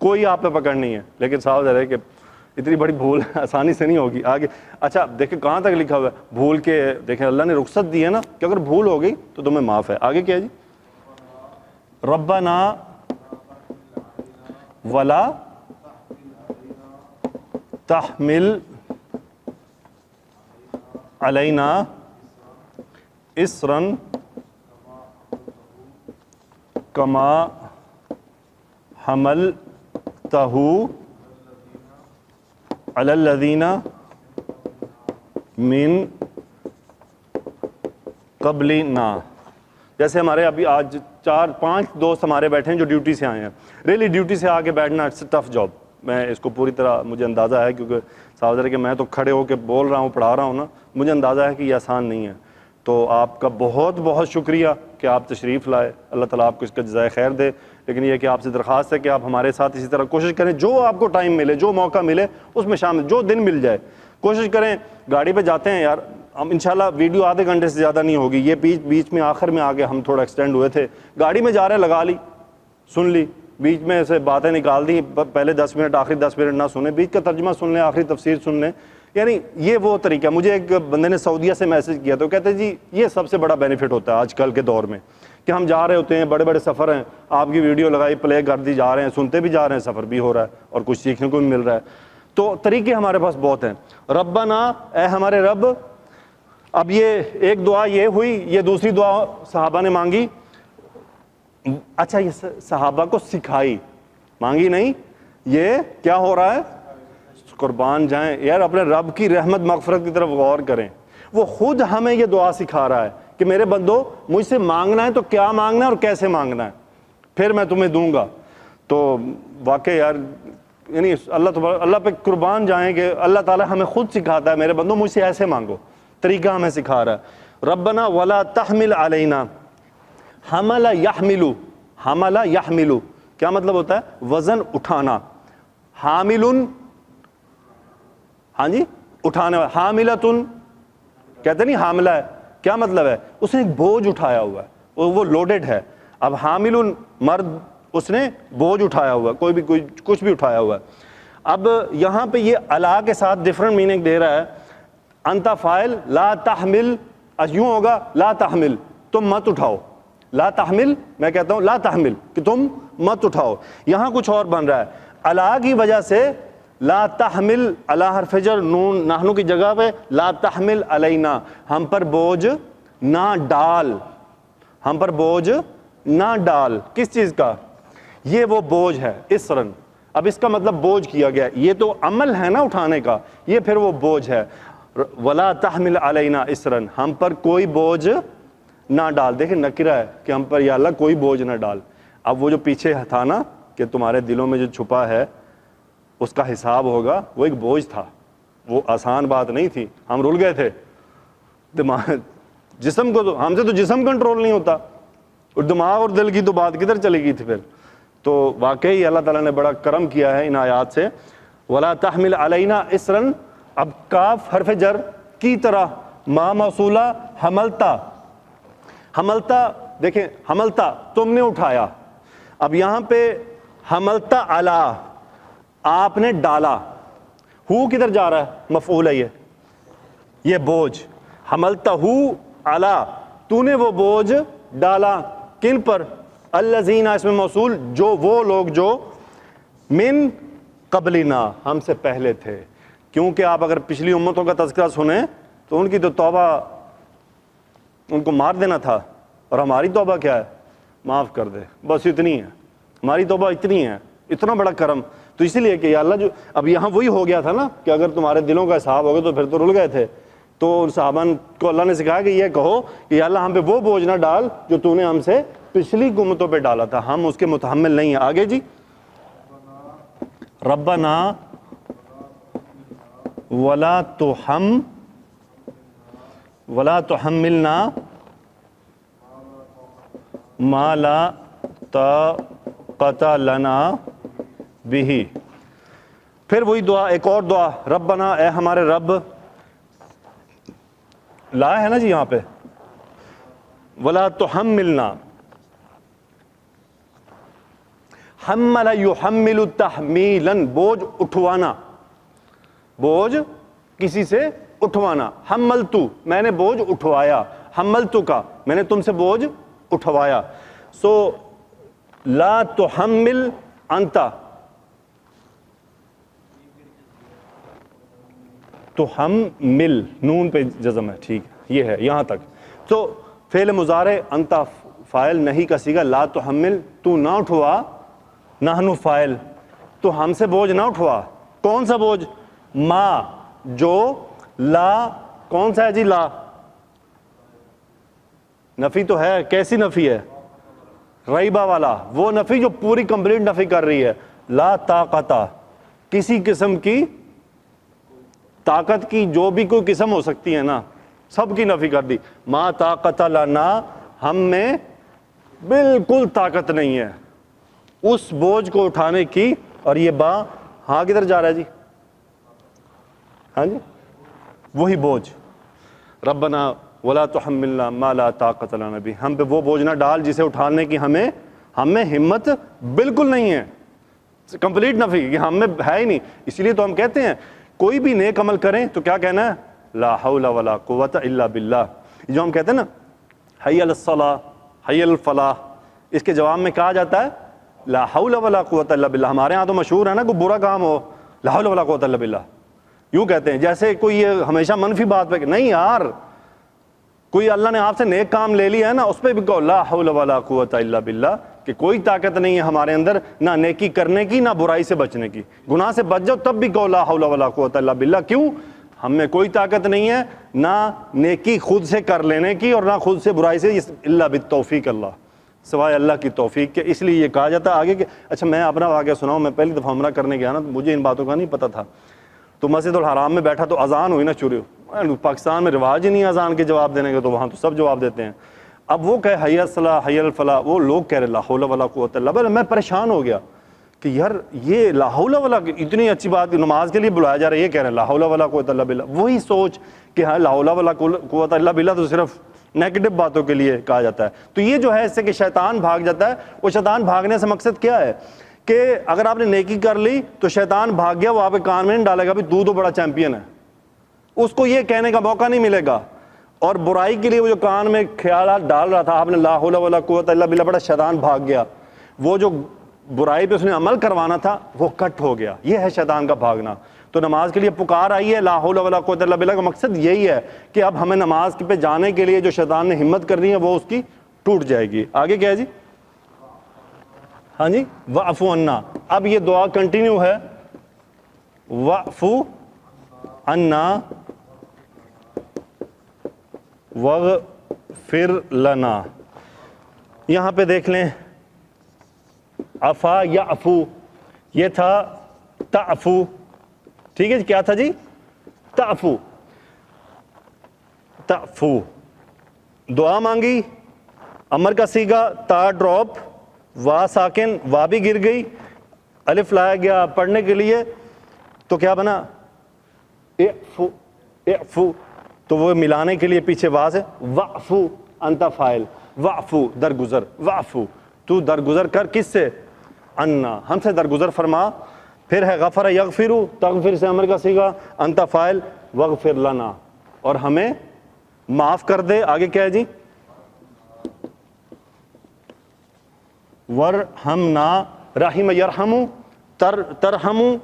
کوئی آپ پہ پکڑ نہیں ہے. لیکن صاحب ذرا ہے کہ اتنی بڑی بھول آسانی سے نہیں ہوگی. آگے اچھا دیکھیں کہاں تک لکھا ہوا ہے بھول کے. دیکھیں اللہ نے رخصت دی ہے نا کہ اگر بھول ہو گئی تو تمہیں معاف ہے. آگے کیا ہے جی؟ ربنا ولا تحمل علینا اسرا کما حملتہ علی الذین من قبلنا. جیسے ہمارے ابھی آج 4-5 دوست ہمارے بیٹھے ہیں جو ڈیوٹی سے آئے ہیں. ریلی ڈیوٹی سے آ کے بیٹھنا اٹس اے ٹف جاب. میں اس کو پوری طرح مجھے اندازہ ہے، کیونکہ صاحب کہ میں تو کھڑے ہو کے بول رہا ہوں، پڑھا رہا ہوں نا، مجھے اندازہ ہے کہ یہ آسان نہیں ہے. تو آپ کا بہت بہت شکریہ کہ آپ تشریف لائے. اللہ تعالیٰ آپ کو اس کا جزائے خیر دے. لیکن یہ کہ آپ سے درخواست ہے کہ آپ ہمارے ساتھ اسی طرح کوشش کریں، جو آپ کو ٹائم ملے، جو موقع ملے اس میں شامل، جو دن مل جائے کوشش کریں. گاڑی پہ جاتے ہیں یار ہم، انشاءاللہ ویڈیو آدھے گھنٹے سے زیادہ نہیں ہوگی. یہ بیچ میں آخر میں آگے ہم تھوڑا ایکسٹینڈ ہوئے تھے. گاڑی میں جا رہے لگا لی، سن لی، بیچ میں سے باتیں نکال دی. پہلے 10 منٹ آخری 10 منٹ نہ سنیں، بیچ کا ترجمہ سن لیں، آخری تفسیر سن لیں. یعنی یہ وہ طریقہ. مجھے ایک بندے نے سعودیہ سے میسج کیا تو کہتے جی یہ سب سے بڑا بینیفٹ ہوتا ہے آج کل کے دور میں کہ ہم جا رہے ہوتے ہیں، بڑے بڑے سفر ہیں، آپ کی ویڈیو لگائی، پلے کر دی، جا رہے ہیں، سنتے بھی جا رہے ہیں، سفر بھی ہو رہا ہے اور کچھ سیکھنے کو بھی مل رہا ہے. تو طریقے ہمارے پاس بہت ہیں. ربنا، اے ہمارے رب. اب یہ ایک دعا یہ ہوئی، یہ دوسری دعا صحابہ نے مانگی. اچھا یہ صحابہ کو سکھائی، مانگی نہیں. یہ کیا ہو رہا ہے؟ قربان جائیں یار اپنے رب کی رحمت مغفرت کی طرف غور کریں. وہ خود ہمیں یہ دعا سکھا رہا ہے کہ میرے بندو مجھ سے مانگنا ہے تو کیا مانگنا ہے اور کیسے مانگنا ہے، پھر میں تمہیں دوں گا. تو واقعی یار یعنی اللہ پہ قربان جائیں کہ اللہ تعالیٰ ہمیں خود سکھاتا ہے میرے بندو مجھ سے ایسے مانگو. طریقہ ہمیں سکھا رہا ہے. ربنا ولا تحمل علینا، حمل یحمل، حمل یحمل کیا مطلب ہوتا ہے؟ وزن اٹھانا. حامل، ہاں جی اٹھانے والا. حاملتن کہتے نہیں حاملہ ہے، کیا مطلب ہے؟ اس نے ایک بوجھ اٹھایا ہوا ہے، وہ لوڈڈ ہے. اب حامل مرد، اس نے بوجھ اٹھایا ہوا ہے، کوئی کچھ بھی اٹھایا ہوا ہے. اب یہاں پہ یہ الا کے ساتھ ڈفرنٹ میننگ دے رہا ہے. انت فاعل، لا تحمل یوں ہوگا لا تحمل، تم مت اٹھاؤ. لا تحمل میں کہتا ہوں لا تحمل کہ تم مت اٹھاؤ، یہاں کچھ اور بن رہا ہے، الا کی وجہ سے لا تحمل، الا حرف جر نون نحنو کی جگہ پہ لا تحمل علینا، ہم پر بوجھ نہ ڈال، ہم پر بوجھ نہ ڈال، کس چیز کا؟ یہ وہ بوجھ ہے اسرن، اب اس کا مطلب بوجھ کیا گیا، یہ تو عمل ہے نا اٹھانے کا، یہ پھر وہ بوجھ ہے، ولا تحمل علینا اسرن، ہم پر کوئی بوجھ نہ ڈال، دیکھیں نکرہ ہے کہ ہم پر یا اللہ کوئی بوجھ نہ ڈال، اب وہ جو پیچھے تھا نا کہ تمہارے دلوں میں جو چھپا ہے اس کا حساب ہوگا، وہ ایک بوجھ تھا، وہ آسان بات نہیں تھی، ہم رول گئے تھے، دماغ جسم کو تو ہم سے تو جسم کنٹرول نہیں ہوتا، اور دماغ اور دل کی تو بات کدھر چلی گئی تھی پھر، تو واقعی اللہ تعالیٰ نے بڑا کرم کیا ہے ان آیات سے، ولا تحمل علینا اسرن، اب کاف حرف جر کی طرح ما موصولہ حملتا، حملتا دیکھیں حملتا تم نے اٹھایا، اب یہاں پہ حملتا علا آپ نے ڈالا، ہو کدھر جا رہا ہے؟ مفعول ہے یہ بوجھ، حملتا ہو علا تو نے وہ بوجھ ڈالا، کن پر؟ الذین اس میں موصول جو وہ لوگ جو من قبلنا ہم سے پہلے تھے، کیونکہ آپ اگر پچھلی امتوں کا تذکرہ سنیں تو ان کی تو توبہ ان کو مار دینا تھا، اور ہماری توبہ کیا ہے؟ معاف کر دے، بس اتنی ہے ہماری توبہ، اتنی ہے، اتنا بڑا کرم، تو اسی لیے کہ یا اللہ جو اب یہاں وہی ہو گیا تھا نا کہ اگر تمہارے دلوں کا حساب ہوگا تو پھر تو رل گئے تھے، تو ان صحابہ کو اللہ نے سکھایا کہ یہ کہو کہ یا اللہ ہم پہ وہ بوجھ نہ ڈال جو تو نے ہم سے پچھلی امتوں پہ ڈالا تھا، ہم اس کے متحمل نہیں ہیں۔ آگے جی، ربنا ولا تحملنا ما لا طاقت لنا به، پھر وہی دعا، ایک اور دعا، ربنا اے ہمارے رب، لا ہے نا جی یہاں پہ، ولا تحملنا، حمل یحمل تحمیلا بوجھ اٹھوانا، بوجھ کسی سے اٹھوانا، حملتو میں نے بوجھ اٹھوایا، حملتو کا میں نے تم سے بوجھ اٹھوایا، سو لا تحمل انت، تو ہم مل نون پہ جزم ہے، ٹھیک ہے یہ ہے یہاں تک، تو فعل مضارع انت فاعل نہیں کا صیغہ، لا تحمل تو نہ اٹھوا، نحن فاعل تو ہم سے بوجھ نہ اٹھوا، کون سا بوجھ؟ ما جو، لا کون سا ہے جی؟ لا نفی تو ہے، کیسی نفی ہے؟ ریبہ والا، وہ نفی جو پوری کمپلیٹ نفی کر رہی ہے، لا طاقت کسی قسم کی طاقت کی جو بھی کوئی قسم ہو سکتی ہے نا سب کی نفی کر دی، ما طاقت لنا ہم میں بالکل طاقت نہیں ہے اس بوجھ کو اٹھانے کی، اور یہ با ہاں کدھر جا رہا ہے جی؟ ہاں جی وہی بوجھ، ربنا ولا تحملنا ما لا طاقت لنا به، ہم پہ وہ بوجھ نہ ڈال جسے اٹھانے کی ہمیں ہمت بالکل نہیں ہے، کمپلیٹ نفی کہ ہم میں ہے ہی نہیں، اس لیے تو ہم کہتے ہیں کوئی بھی نیک عمل کریں تو کیا کہنا ہے؟ لا حول ولا قوت الا باللہ، جو ہم کہتے ہیں نا حی علی الصلاۃ حی علی الفلاح، اس کے جواب میں کہا جاتا ہے لا حول ولا قوت الا باللہ، ہمارے ہاں تو مشہور ہے نا کوئی برا کام ہو لا حول ولا قوت الا باللہ، یوں کہتے ہیں جیسے کوئی یہ ہمیشہ منفی بات پہ، نہیں یار کوئی اللہ نے آپ سے نیک کام لے لیا ہے نا اس پہ بھی کہو لا حول ولا قوت الا باللہ، کہ کوئی طاقت نہیں ہے ہمارے اندر نہ نیکی کرنے کی نہ برائی سے بچنے کی، گناہ سے بچ جاؤ تب بھی کہو لا حول ولا قوت الا باللہ، کیوں؟ ہم میں کوئی طاقت نہیں ہے نہ نیکی خود سے کر لینے کی اور نہ خود سے برائی سے، الا بالتوفیق اللہ، سوائے اللہ کی توفیق کے، اس لیے یہ کہا جاتا ہے آگے کہ اچھا میں اپنا واقعہ سناؤں، میں پہلی دفعہ عمرہ کرنے گیا نا تو مجھے ان باتوں کا نہیں پتہ تھا، تو مسجد الحرام میں بیٹھا تو اذان ہوئی نا شروع، پاکستان میں رواج ہی نہیں اذان کے جواب دینے کا، تو وہاں تو سب جواب دیتے ہیں، اب وہ کہے حی الصلاۃ حی الفلاح، وہ لوگ کہہ رہے لا حول ولا قوت الا باللہ، میں پریشان ہو گیا کہ یار یہ لا حول ولا اتنی اچھی بات، نماز کے لیے بلایا جا رہا ہے یہ کہہ رہے ہیں لا حول ولا قوت الا باللہ، وہی سوچ کہ ہاں لا حول ولا قوت الا باللہ تو صرف نیگیٹو باتوں کے لیے کہا جاتا ہے، تو یہ جو ہے اس سے کہ شیطان بھاگ جاتا ہے، وہ شیطان بھاگنے سے مقصد کیا ہے کہ اگر آپ نے نیکی کر لی تو شیطان بھاگ گیا، وہ آپ کے کان میں نہیں ڈالے گا بھی تو بڑا چیمپئن ہے، اس کو یہ کہنے کا موقع نہیں ملے گا، اور برائی کے لیے وہ جو کان میں خیالات ڈال رہا تھا، آپ نے لا حول ولا قوت الا باللہ پڑھا، شیطان بھاگ گیا، وہ جو برائی پہ اس نے عمل کروانا تھا وہ کٹ ہو گیا. یہ ہے شیطان کا بھاگنا. تو نماز کے لیے پکار آئی ہے لا حول ولا قوت الا باللہ کا مقصد یہی ہے کہ اب ہمیں نماز پہ جانے کے لیے جو شیطان نے ہمت کرنی ہے وہ اس کی ٹوٹ جائے گی. آگے کیا ہے جی؟ ہاں جی، وَاعْفُ عَنَّا. اب یہ دعا کنٹینیو ہے، وَاعْفُ عَنَّا وَاغْفِرْ لَنَا. یہاں پہ دیکھ لیں، عفا یعفو، یہ تھا تعفو. ٹھیک ہے جی، کیا تھا جی؟ تعفو. تعفو دعا مانگی، امر کا سیگا، تا ڈراپ، وا ساکن، وا بھی گر گئی، الف لایا گیا پڑھنے کے لیے، تو کیا بنا؟ اعفو. اعفو تو وہ ملانے کے لیے پیچھے وا سے وعفو انت فاعل، وعفو درگزر، وعفو تو درگزر کر، کس سے؟ انا ہم سے درگزر فرما. پھر ہے غفر یغفرو، تغفر سے امر کا سیگا، انت فاعل، وغفر لنا اور ہمیں معاف کر دے. آگے کیا ہے جی؟ ورحمنا، رحم یرحمو، ترحمو،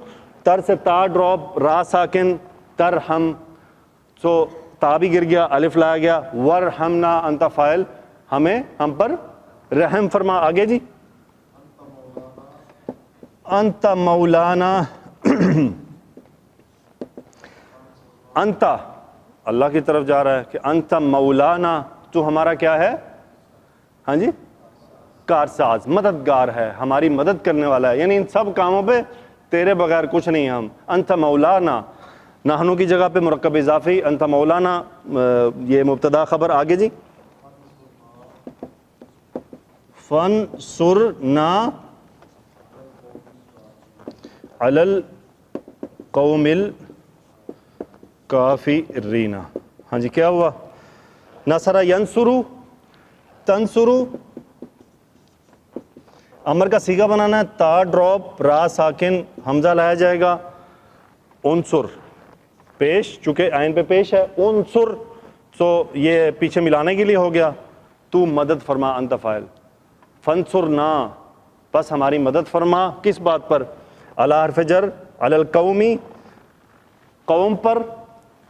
تر سے تا ڈراپ، را ساکن، ترحم، سو تا بھی گر گیا، الف لایا گیا، ورحمنا انت فاعل، ہمیں ہم پر رحم فرما. آگے جی؟ انت مولانا، انت اللہ کی طرف جا رہا ہے کہ انت مولانا، تو ہمارا کیا ہے؟ ہاں جی، کارساز، مددگار ہے، ہماری مدد کرنے والا ہے، یعنی ان سب کاموں پہ تیرے بغیر کچھ نہیں. ہم انت مولانا، نحنو کی جگہ پہ مرکب اضافی، انت مولانا یہ مبتدا خبر. آگے جی؟ فانصرنا علی القوم الکافرین. ہاں جی، کیا ہوا؟ نصر ینصرو، تنصرو، امر کا سیگا بنانا ہے، تا ڈراپ، را ساکن، حمزہ لایا جائے گا، انصر پیش، چونکہ عین پہ پیش ہے، انصر تو یہ پیچھے ملانے کے لیے ہو گیا، تو مدد فرما، انت فاعل. فانصرنا پس ہماری مدد فرما، کس بات پر؟ علی حرف جر، علی القومی، قوم پر،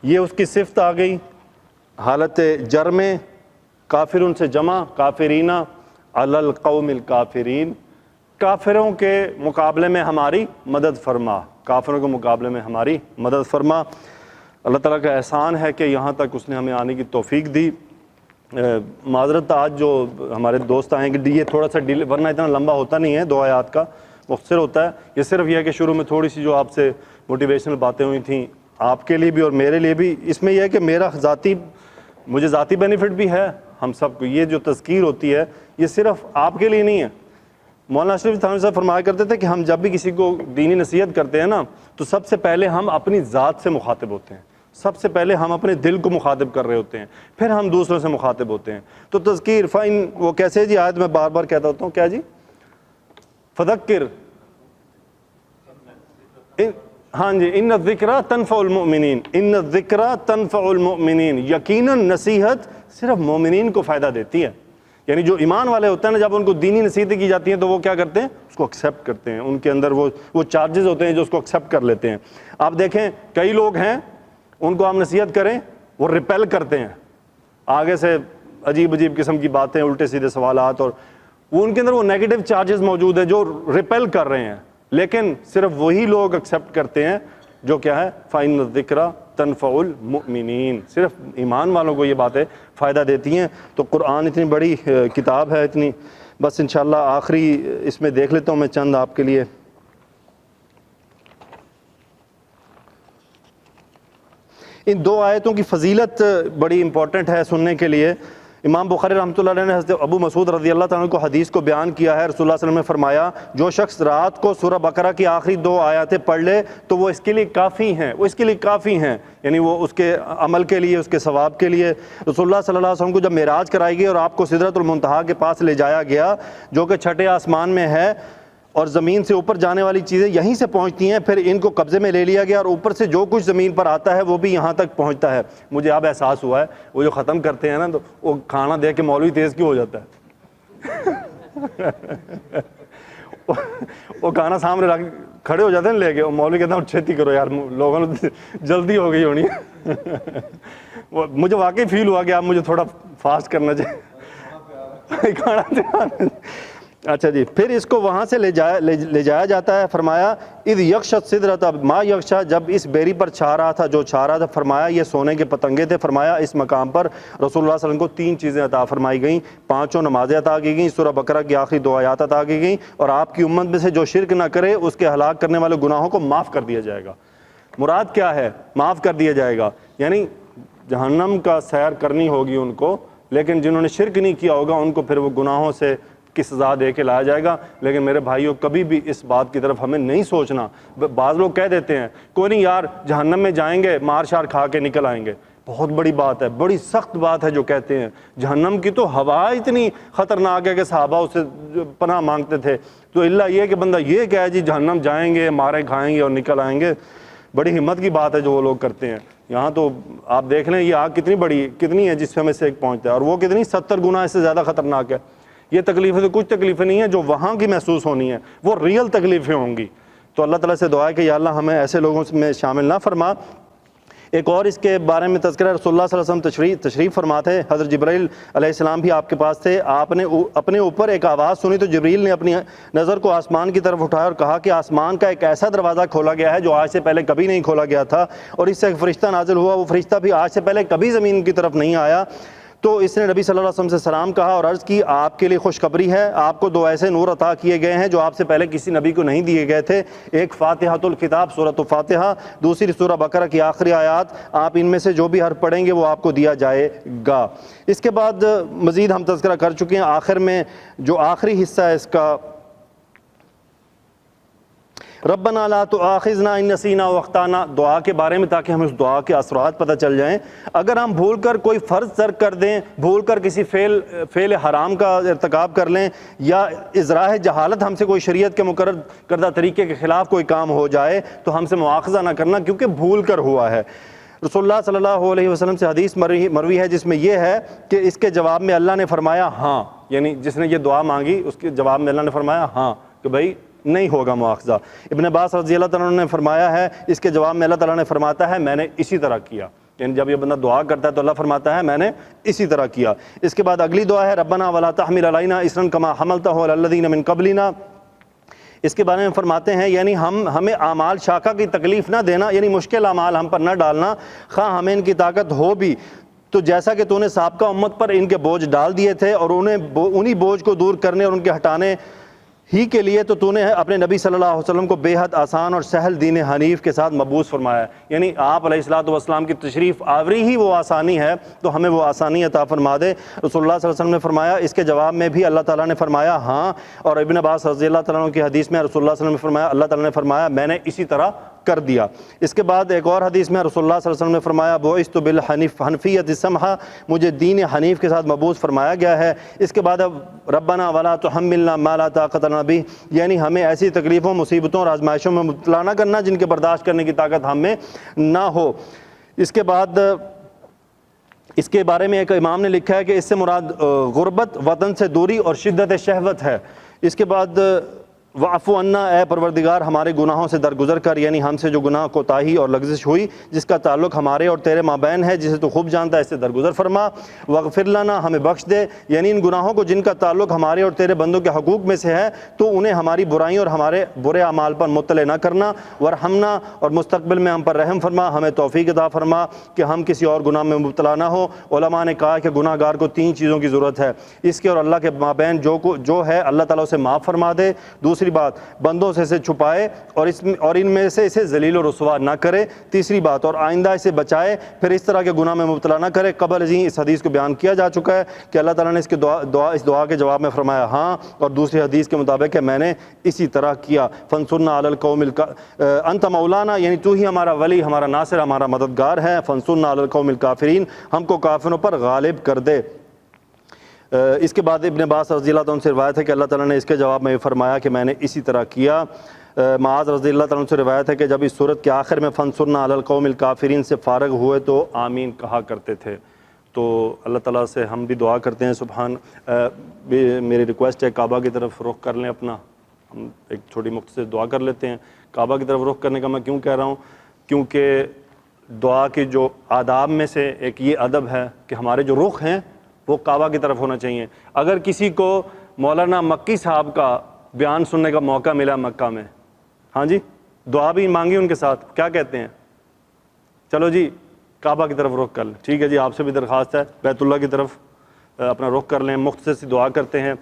یہ اس کی صفت آ گئی حالت جر میں، کافرون سے جمع، کافرینہ، علی القوم الکافرین، کافروں کے مقابلے میں ہماری مدد فرما، کافروں کے مقابلے میں ہماری مدد فرما. اللہ تعالیٰ کا احسان ہے کہ یہاں تک اس نے ہمیں آنے کی توفیق دی. معذرت آج جو ہمارے دوست آئیں گے یہ تھوڑا سا ڈیلے، ورنہ اتنا لمبا ہوتا نہیں ہے، 2 آیات کا مختصر ہوتا ہے. یہ صرف یہ ہے کہ شروع میں تھوڑی سی جو آپ سے موٹیویشنل باتیں ہوئی تھیں آپ کے لیے بھی اور میرے لیے بھی، اس میں یہ ہے کہ میرا مجھے ذاتی بینیفٹ بھی ہے، ہم سب کو یہ جو تذکیر ہوتی ہے یہ صرف آپ کے لیے نہیں ہے. مولانا اشرف تھانوی صاحب فرمایا کرتے تھے کہ ہم جب بھی کسی کو دینی نصیحت کرتے ہیں نا تو سب سے پہلے ہم اپنی ذات سے مخاطب ہوتے ہیں، سب سے پہلے ہم اپنے دل کو مخاطب کر رہے ہوتے ہیں، پھر ہم دوسروں سے مخاطب ہوتے ہیں. تو تذکیر فائن وہ کیسے جی؟ آیت میں بار بار کہتا ہوتا ہوں، کیا جی؟ فذکر، ہاں جی، ان الذکرى تنفع المؤمنین، ان الذکرى تنفع المؤمنین، یقیناً نصیحت صرف مومنین کو فائدہ دیتی ہے. یعنی جو ایمان والے ہوتے ہیں نا، جب ان کو دینی نصیحتیں کی جاتی ہیں تو وہ کیا کرتے ہیں؟ اس کو ایکسیپٹ کرتے ہیں، ان کے اندر وہ چارجز ہوتے ہیں جو اس کو ایکسیپٹ کر لیتے ہیں. آپ دیکھیں کئی لوگ ہیں ان کو ہم نصیحت کریں وہ ریپیل کرتے ہیں، آگے سے عجیب عجیب قسم کی باتیں، الٹے سیدھے سوالات، اور وہ ان کے اندر وہ نیگیٹو چارجز موجود ہیں جو ریپیل کر رہے ہیں. لیکن صرف وہی لوگ ایکسیپٹ کرتے ہیں جو کیا ہے؟ فَإِنَّ الذِّكْرَ تَنفَعُ الْمُؤْمِنِينَ، صرف ایمان والوں کو یہ باتیں فائدہ دیتی ہیں. تو قرآن اتنی بڑی کتاب ہے، اتنی، بس انشاءاللہ آخری اس میں دیکھ لیتا ہوں میں چند آپ کے لیے. ان 2 آیتوں کی فضیلت بڑی امپورٹنٹ ہے سننے کے لیے. امام بخاری رحمۃ اللہ علیہ نے حضرت ابو مسعود رضی اللہ تعالیٰ عنہ کو حدیث کو بیان کیا ہے. رسول اللہ صلی اللہ علیہ وسلم نے فرمایا جو شخص رات کو سورہ بقرہ کی آخری 2 آیاتیں پڑھ لے تو وہ اس کے لیے کافی ہیں، وہ اس کے لیے کافی ہیں، یعنی وہ اس کے عمل کے لیے، اس کے ثواب کے لیے. رسول اللہ صلی اللہ علیہ وسلم کو جب معراج کرائی گئی اور آپ کو سدرۃ المنتہا کے پاس لے جایا گیا جو کہ 6 آسمان میں ہے، اور زمین سے اوپر جانے والی چیزیں یہیں سے پہنچتی ہیں، پھر ان کو قبضے میں لے لیا گیا اور اوپر سے جو کچھ زمین پر آتا ہے وہ بھی یہاں تک پہنچتا ہے۔ مجھے اب احساس ہوا ہے وہ جو ختم کرتے ہیں نا تو وہ کھانا دیکھ کے مولوی تیز کیوں ہو جاتا ہے؟ وہ کھانا سامنے رکھ کھڑے ہو جاتے ہیں لے کے، مولوی کہتا ہے چھیتی کرو یار، لوگوں نے جلدی ہو گئی ہونی ہے۔ مجھے واقعی فیل ہوا کہ اب مجھے تھوڑا فاسٹ کرنا چاہیے کھانا۔ اچھا جی، پھر اس کو وہاں سے لے جایا جاتا ہے۔ فرمایا اذ یغشی سدرۃ ما یغشی، جب اس بیری پر چھا رہا تھا جو چھا رہا تھا، فرمایا یہ سونے کے پتنگے تھے۔ فرمایا اس مقام پر رسول اللہ صلی اللہ علیہ وسلم کو 3 چیزیں عطا فرمائی گئیں، 5 نمازیں عطا کی گئیں، سورہ بقرہ کی آخری 2 آیات عطا کی گئیں، اور آپ کی امت میں سے جو شرک نہ کرے اس کے ہلاک کرنے والے گناہوں کو معاف کر دیا جائے گا۔ مراد کیا ہے؟ معاف کر دیا جائے گا، یعنی جہنم کا سیر کرنی ہوگی ان کو، لیکن جنہوں نے شرک نہیں کیا ہوگا ان کو پھر وہ گناہوں سے کی سزا دے کے لایا جائے گا۔ لیکن میرے بھائیوں کبھی بھی اس بات کی طرف ہمیں نہیں سوچنا۔ بعض لوگ کہہ دیتے ہیں کوئی نہیں یار جہنم میں جائیں گے مار شار کھا کے نکل آئیں گے۔ بہت بڑی بات ہے، بڑی سخت بات ہے جو کہتے ہیں۔ جہنم کی تو ہوا اتنی خطرناک ہے کہ صحابہ اسے پناہ مانگتے تھے، تو اللہ یہ کہ بندہ یہ کہے جی جہنم جائیں گے مارے کھائیں گے اور نکل آئیں گے، بڑی ہمت کی بات ہے جو وہ لوگ کرتے ہیں۔ یہاں تو آپ دیکھ لیں یہ آگ کتنی ہے جس میں سے ایک پہنچتا ہے، اور وہ کتنی 70 گنا اس سے زیادہ خطرناک ہے۔ یہ تکلیفیں تو کچھ تکلیفیں نہیں ہیں جو وہاں کی محسوس ہونی ہیں، وہ ریئل تکلیفیں ہوں گی۔ تو اللہ تعالیٰ سے دعا ہے کہ یا اللہ ہمیں ایسے لوگوں میں شامل نہ فرما۔ ایک اور اس کے بارے میں تذکرہ، رسول اللہ صلی اللہ علیہ وسلم تشریف فرما تھے، حضرت جبرائیل علیہ السلام بھی آپ کے پاس تھے۔ آپ نے اپنے اوپر ایک آواز سنی تو جبرائیل نے اپنی نظر کو آسمان کی طرف اٹھایا اور کہا کہ آسمان کا ایک ایسا دروازہ کھولا گیا ہے جو آج سے پہلے کبھی نہیں کھولا گیا تھا، اور اس سے ایک فرشتہ نازل ہوا، وہ فرشتہ بھی آج سے پہلے کبھی زمین کی طرف نہیں آیا۔ تو اس نے نبی صلی اللہ علیہ وسلم سے سلام کہا اور عرض کی آپ کے لیے خوشخبری ہے، آپ کو 2 ایسے نور عطا کیے گئے ہیں جو آپ سے پہلے کسی نبی کو نہیں دیے گئے تھے، ایک فاتحۃ الکتاب سورۃ الفاتحہ، دوسری سورہ بقرہ کی آخری آیات، آپ ان میں سے جو بھی حرف پڑھیں گے وہ آپ کو دیا جائے گا۔ اس کے بعد مزید ہم تذکرہ کر چکے ہیں۔ آخر میں جو آخری حصہ ہے اس کا، ربنا لا تؤاخذنا ان نسینا واخطانا، دعا کے بارے میں، تاکہ ہمیں اس دعا کے اثرات پتہ چل جائیں۔ اگر ہم بھول کر کوئی فرض ترک کر دیں، بھول کر کسی فعل حرام کا ارتکاب کر لیں، یا ازراہ جہالت ہم سے کوئی شریعت کے مقرر کردہ طریقے کے خلاف کوئی کام ہو جائے تو ہم سے مواخذہ نہ کرنا، کیونکہ بھول کر ہوا ہے۔ رسول اللہ صلی اللہ علیہ وسلم سے حدیث مروی ہے جس میں یہ ہے کہ اس کے جواب میں اللہ نے فرمایا ہاں، یعنی جس نے یہ دعا مانگی اس کے جواب میں اللہ نے فرمایا ہاں کہ بھائی نہیں ہوگا مواخذہ۔ ابن عباس رضی اللہ تعالیٰ عنہ نے فرمایا ہے، اس کے جواب میں اللہ تعالیٰ نے فرماتا ہے میں نے اسی طرح کیا، یعنی جب یہ بندہ دعا کرتا ہے تو اللہ فرماتا ہے میں نے اسی طرح کیا۔ اس کے بعد اگلی دعا ہے ربنا ولا تحمل علینا اصرا کما حملتہ علی الذین من قبلنا۔ اس کے بارے میں فرماتے ہیں یعنی ہمیں اعمال شاقہ کی تکلیف نہ دینا، یعنی مشکل اعمال ہم پر نہ ڈالنا، خواہ ہمیں ان کی طاقت ہو بھی، تو جیسا کہ تو نے سابقہ امت پر ان کے بوجھ ڈال دیے تھے اور انہی بوجھ کو دور کرنے اور ان کے ہٹانے ہی کے لیے تو تو نے اپنے نبی صلی اللہ علیہ وسلم کو بے حد آسان اور سہل دین حنیف کے ساتھ مبعوث فرمایا ہے، یعنی آپ علیہ الصلوۃ والسلام کی تشریف آوری ہی وہ آسانی ہے، تو ہمیں وہ آسانی عطا فرما دے۔ رسول اللہ صلی اللہ علیہ وسلم نے فرمایا، اس کے جواب میں بھی اللہ تعالیٰ نے فرمایا ہاں، اور ابن عباس رضی اللہ تعالیٰ عنہ کی حدیث میں رسول اللہ صلی اللہ علیہ وسلم نے فرمایا، اللہ تعالیٰ نے فرمایا میں نے اسی طرح کر دیا۔ اس کے بعد ایک اور حدیث میں رسول اللہ صلی اللہ علیہ وسلم نے فرمایا بعثت بالحنفیۃ السمحہ، مجھے دین حنیف کے ساتھ مبعوث فرمایا گیا ہے۔ اس کے بعد ربنا ولا تحملنا ما لا طاقت لنا به، یعنی ہمیں ایسی تکلیفوں، مصیبتوں اور آزمائشوں میں مبتلا نہ کرنا جن کے برداشت کرنے کی طاقت ہم میں نہ ہو۔ اس کے بعد اس کے بارے میں ایک امام نے لکھا ہے کہ اس سے مراد غربت، وطن سے دوری اور شدت شہوت ہے۔ اس کے بعد وعفو عنا، اے پروردگار ہمارے گناہوں سے درگزر کر، یعنی ہم سے جو گناہ کوتاہی اور لغزش ہوئی جس کا تعلق ہمارے اور تیرے مابین ہے، جسے تو خوب جانتا ہے، اس سے درگزر فرما۔ واغفر لنا، ہمیں بخش دے، یعنی ان گناہوں کو جن کا تعلق ہمارے اور تیرے بندوں کے حقوق میں سے ہے، تو انہیں ہماری برائیوں اور ہمارے برے اعمال پر مطلع نہ کرنا۔ ورحمنا، اور مستقبل میں ہم پر رحم فرما، ہمیں توفیق عطا فرما کہ ہم کسی اور گناہ میں مبتلا نہ ہو۔ علماء نے کہا کہ گناہ گار کو 3 چیزوں کی ضرورت ہے، اس کے اور اللہ کے مابین جو ہے اللہ تعالیٰ اسے معاف فرما دے۔ دوسری بات، بندوں سے اسے چھپائے اور ان میں سے اسے ذلیل و رسوا نہ کرے۔ تیسری بات، اور آئندہ اسے بچائے، پھر اس طرح کے گناہ میں مبتلا نہ کرے۔ قبل ازیں اس حدیث کو بیان کیا جا چکا ہے کہ اللہ تعالیٰ نے اس دعا کے جواب میں فرمایا ہاں، اور دوسری حدیث کے مطابق کہ میں نے اسی طرح کیا۔ فانصرنا علی القوم انت مولانا، یعنی تو ہی ہمارا ولی، ہمارا ناصر، ہمارا مددگار ہے۔ فانصرنا علی القوم الکافرین، ہم کو کافروں پر غالب کر دے۔ اس کے بعد ابن عباس رضی اللہ عنہ سے روایت ہے کہ اللہ تعالیٰ نے اس کے جواب میں فرمایا کہ میں نے اسی طرح کیا۔ معاذ رضی اللہ عنہ سے روایت ہے کہ جب اس صورت کے آخر میں فانصرنا علی القوم الکافرین سے فارغ ہوئے تو آمین کہا کرتے تھے۔ تو اللہ تعالیٰ سے ہم بھی دعا کرتے ہیں سبحان میری ریکویسٹ ہے کعبہ کی طرف رخ کر لیں اپنا، ہم ایک چھوٹی مختصر دعا کر لیتے ہیں۔ کعبہ کی طرف رخ کرنے کا میں کیوں کہہ رہا ہوں؟ کیونکہ دعا کے جو آداب میں سے ایک یہ ادب ہے کہ ہمارے جو رخ ہیں وہ کعبہ کی طرف ہونا چاہیے۔ اگر کسی کو مولانا مکی صاحب کا بیان سننے کا موقع ملا مکہ میں، ہاں جی، دعا بھی مانگی ان کے ساتھ، کیا کہتے ہیں؟ چلو جی کعبہ کی طرف رخ کر لیں۔ ٹھیک ہے جی، آپ سے بھی درخواست ہے بیت اللہ کی طرف اپنا رخ کر لیں، مختصر سی دعا کرتے ہیں۔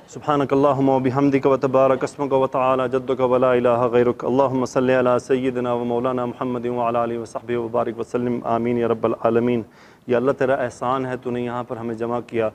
سبحانک اللہم و بحمدک و تبارک اسمک و تعالی جدک و لا الہ غیرک، اللہم صلی علی سیدنا و مولانا محمد و علی آلہ و صحبہ وبارک وسلم، آمین یا رب العالمین۔ یا اللہ تیرا احسان ہے، تو نے یہاں پر ہمیں جمع کیا۔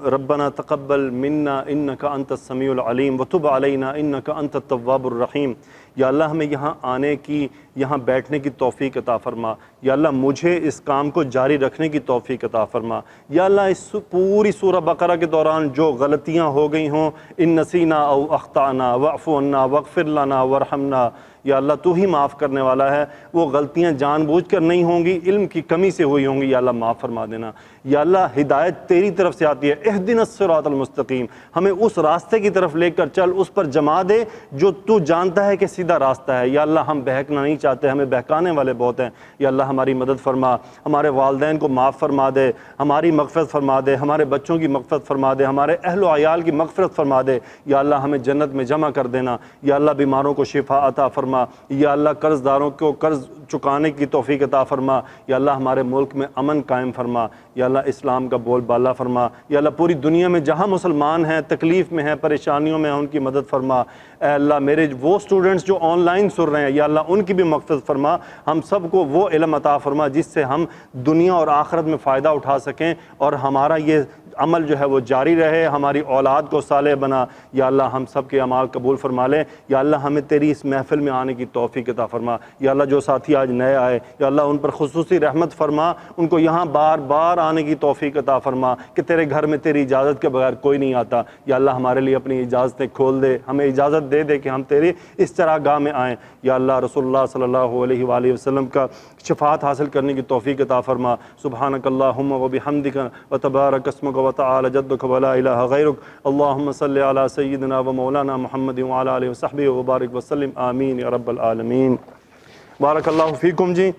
ربنا تقبل منا انک انت السمیع العلیم وتب علینا انک انت التواب الرحیم۔ یا اللہ ہمیں یہاں آنے کی، یہاں بیٹھنے کی توفیق عطا فرما۔ یا اللہ مجھے اس کام کو جاری رکھنے کی توفیق عطا فرما۔ یا اللہ اس پوری سورہ بقرہ کے دوران جو غلطیاں ہو گئی ہوں، ان نسینا او اخطانا واعف عنا واغفر لنا وارحمنا، یا اللہ تو ہی معاف کرنے والا ہے، وہ غلطیاں جان بوجھ کر نہیں ہوں گی، علم کی کمی سے ہوئی ہوں گی، یا اللہ معاف فرما دینا۔ یا اللہ ہدایت تیری طرف سے آتی ہے، اہدنا الصراط المستقیم، ہمیں اس راستے کی طرف لے کر چل، اس پر جما دے جو تو جانتا ہے کہ سیدھا راستہ ہے۔ یا اللہ ہم بہکنا نہیں چاہتے، ہمیں بہکانے والے بہت ہیں، یا اللہ ہماری مدد فرما، ہمارے والدین کو معاف فرما دے، ہماری مغفرت فرما دے، ہمارے بچوں کی مغفرت فرما دے، ہمارے اہل و عیال کی مغفرت فرما دے۔ یا اللہ ہمیں جنت میں جمع کر دینا۔ یا اللہ بیماروں کو شفا عطا فرما۔ یا اللہ قرض داروں کو قرض چکانے کی توفیق عطا فرما۔ یا اللہ ہمارے ملک میں امن قائم فرما۔ یا اللہ اسلام کا بول بالا فرما۔ یا اللہ پوری دنیا میں جہاں مسلمان ہیں، تکلیف میں ہیں، پریشانیوں میں ہیں، ان کی مدد فرما۔ اے اللہ میرے وہ اسٹوڈنٹس جو آن لائن سن رہے ہیں، یا اللہ ان کی بھی مغفرت فرما۔ ہم سب کو وہ علم عطا فرما جس سے ہم دنیا اور آخرت میں فائدہ اٹھا سکیں، اور ہمارا یہ عمل جو ہے وہ جاری رہے، ہماری اولاد کو صالح بنا۔ یا اللہ ہم سب کے اعمال قبول فرما لے۔ یا اللہ ہمیں تیری اس محفل میں آنے کی توفیق عطا فرما۔ یا اللہ جو ساتھی آج نئے آئے، یا اللہ ان پر خصوصی رحمت فرما، ان کو یہاں بار بار آنے کی توفیق عطا فرما کہ تیرے گھر میں تیری اجازت کے بغیر کوئی نہیں آتا۔ یا اللہ ہمارے لیے اپنی اجازتیں کھول دے، ہمیں اجازت دے دے کہ ہم تیری اس چراگاہ میں آئیں۔ یا اللہ رسول اللہ صلی اللہ علیہ وآلہ وسلم کا شفاعت حاصل کرنے کی توفیق عطا فرما۔ سبحانک اللہم و بحمدک و تبارک اسمک و تعالی جدک و لا الہ غیرک، اللہم صلی علی سیدنا و مولانا محمد و علی آلہ و صحبہ وبارک وسلم، آمین یا رب العالمین۔ بارک اللہ فیکم جی۔